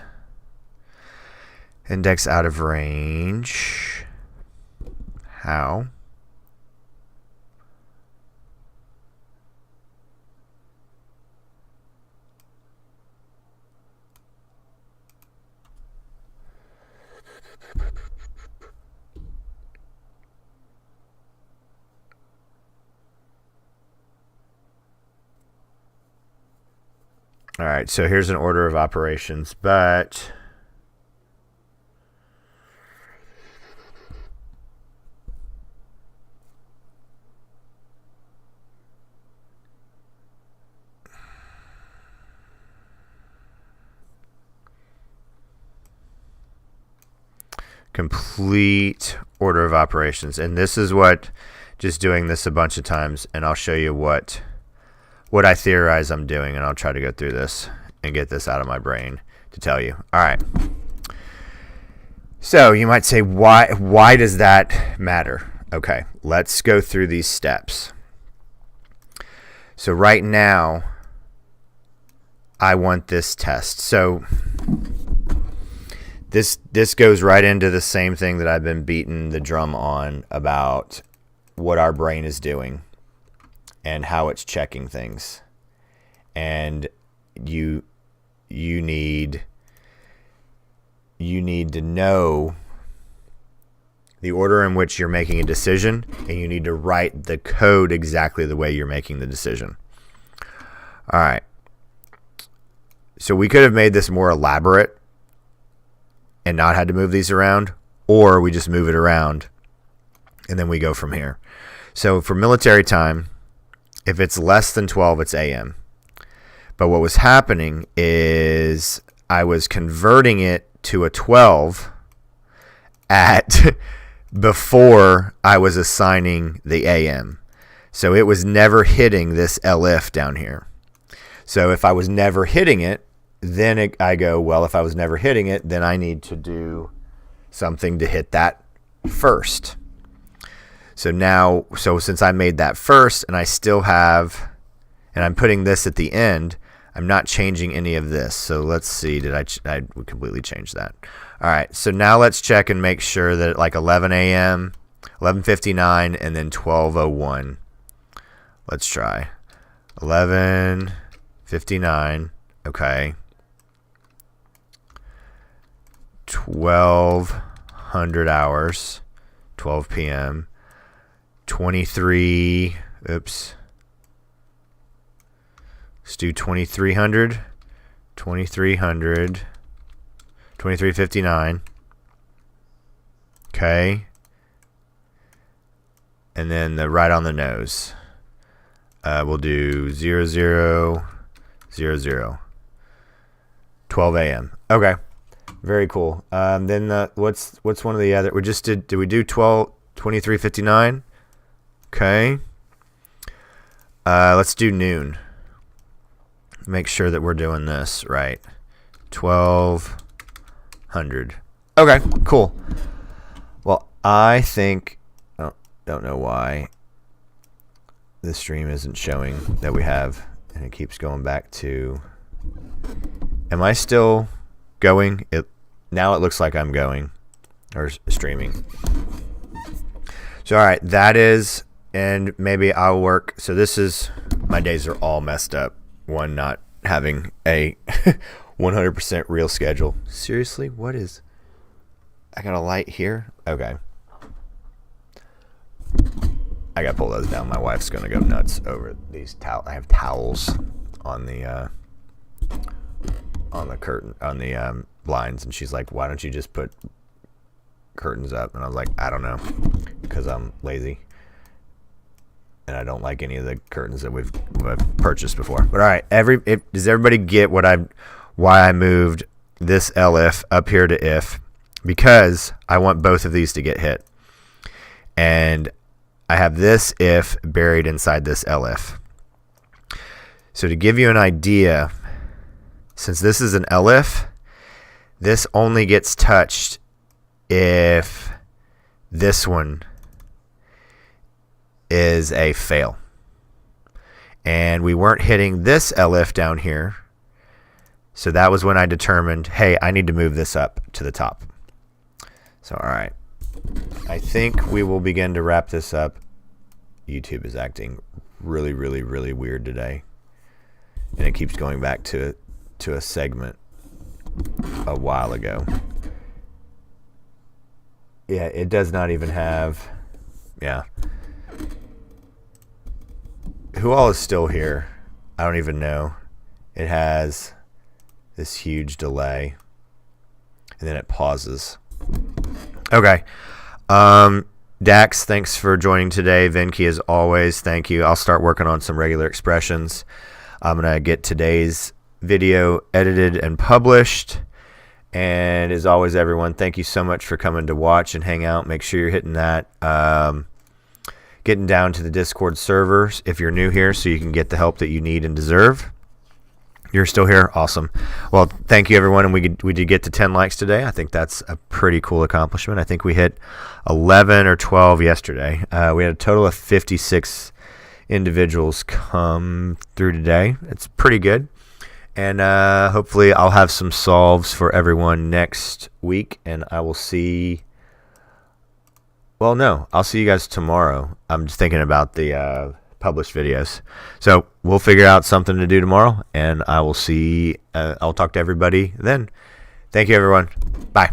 Index out of range. How? All right, so here's an order of operations, but complete order of operations. And this is what, just doing this a bunch of times, and I'll show you what I theorize I'm doing, and I'll try to go through this and get this out of my brain to tell you. All right. So you might say, why does that matter? Okay, let's go through these steps. So right now, I want this test. So this goes right into the same thing that I've been beating the drum on about what our brain is doing and how it's checking things. And you need to know the order in which you're making a decision, and you need to write the code exactly the way you're making the decision. All right. So we could have made this more elaborate and not had to move these around, or we just move it around and then we go from here. So for military time, if it's less than 12, it's AM. But what was happening is I was converting it to a 12 at before I was assigning the AM. So it was never hitting this LF down here. So if I was never hitting it, then I go, well, if I was never hitting it, then I need to do something to hit that first. So since I made that first and I still have, and I'm putting this at the end, I'm not changing any of this. So let's see, did I completely change that? All right, so now let's check and make sure that like 11 a.m., 11:59, and then 12:01. Let's try 11:59. Okay. 1200 hours, 12 p.m. 23. Oops. Let's do 2300. 2300. 2359. Okay. And then the right on the nose. We'll do 0000. 12 a.m. Okay. Very cool. Then what's one of the other? Did we do 23:59? Okay. Let's do noon. Make sure that we're doing this right. 1200. Okay, cool. Well, I think, don't know why the stream isn't showing that we have, and it keeps going back to, am I still going? Now it looks like I'm going or streaming. So, all right, that is, and maybe I'll work. So this is, my days are all messed up. One, not having a 100% real schedule. Seriously, what is, I got a light here? Okay. I got to pull those down. My wife's going to go nuts over these towels. I have towels on the curtain, on the blinds, and she's like, why don't you just put curtains up? And I was like, I don't know, because I'm lazy and I don't like any of the curtains that we've purchased before. But all right, does everybody get why I moved this LF up here to if? Because I want both of these to get hit, and I have this if buried inside this LF. So to give you an idea, since this is an LF, this only gets touched if this one is a fail. And we weren't hitting this LF down here. So that was when I determined, hey, I need to move this up to the top. So, all right. I think we will begin to wrap this up. YouTube is acting really, really, really weird today. And it keeps going back to a segment a while ago. Yeah, it does not even have, yeah. Who all is still here? I don't even know. it has this huge delay, and then it pauses. Okay. Dax, thanks for joining today. Venki, as always, thank you. I'll start working on some regular expressions. I'm going to get today's video edited and published. And as always, everyone, thank you so much for coming to watch and hang out. Make sure you're hitting that, getting down to the Discord servers if you're new here so you can get the help that you need and deserve. You're still here? Awesome. Well, thank you, everyone. And we did get to 10 likes today. I think that's a pretty cool accomplishment. I think we hit 11 or 12 yesterday. We had a total of 56 individuals come through today. It's pretty good. And hopefully I'll have some solves for everyone next week. And I will see... Well, no. I'll see you guys tomorrow. I'm just thinking about the... published videos. So we'll figure out something to do tomorrow, and I will see. I'll talk to everybody then. Thank you, everyone. Bye.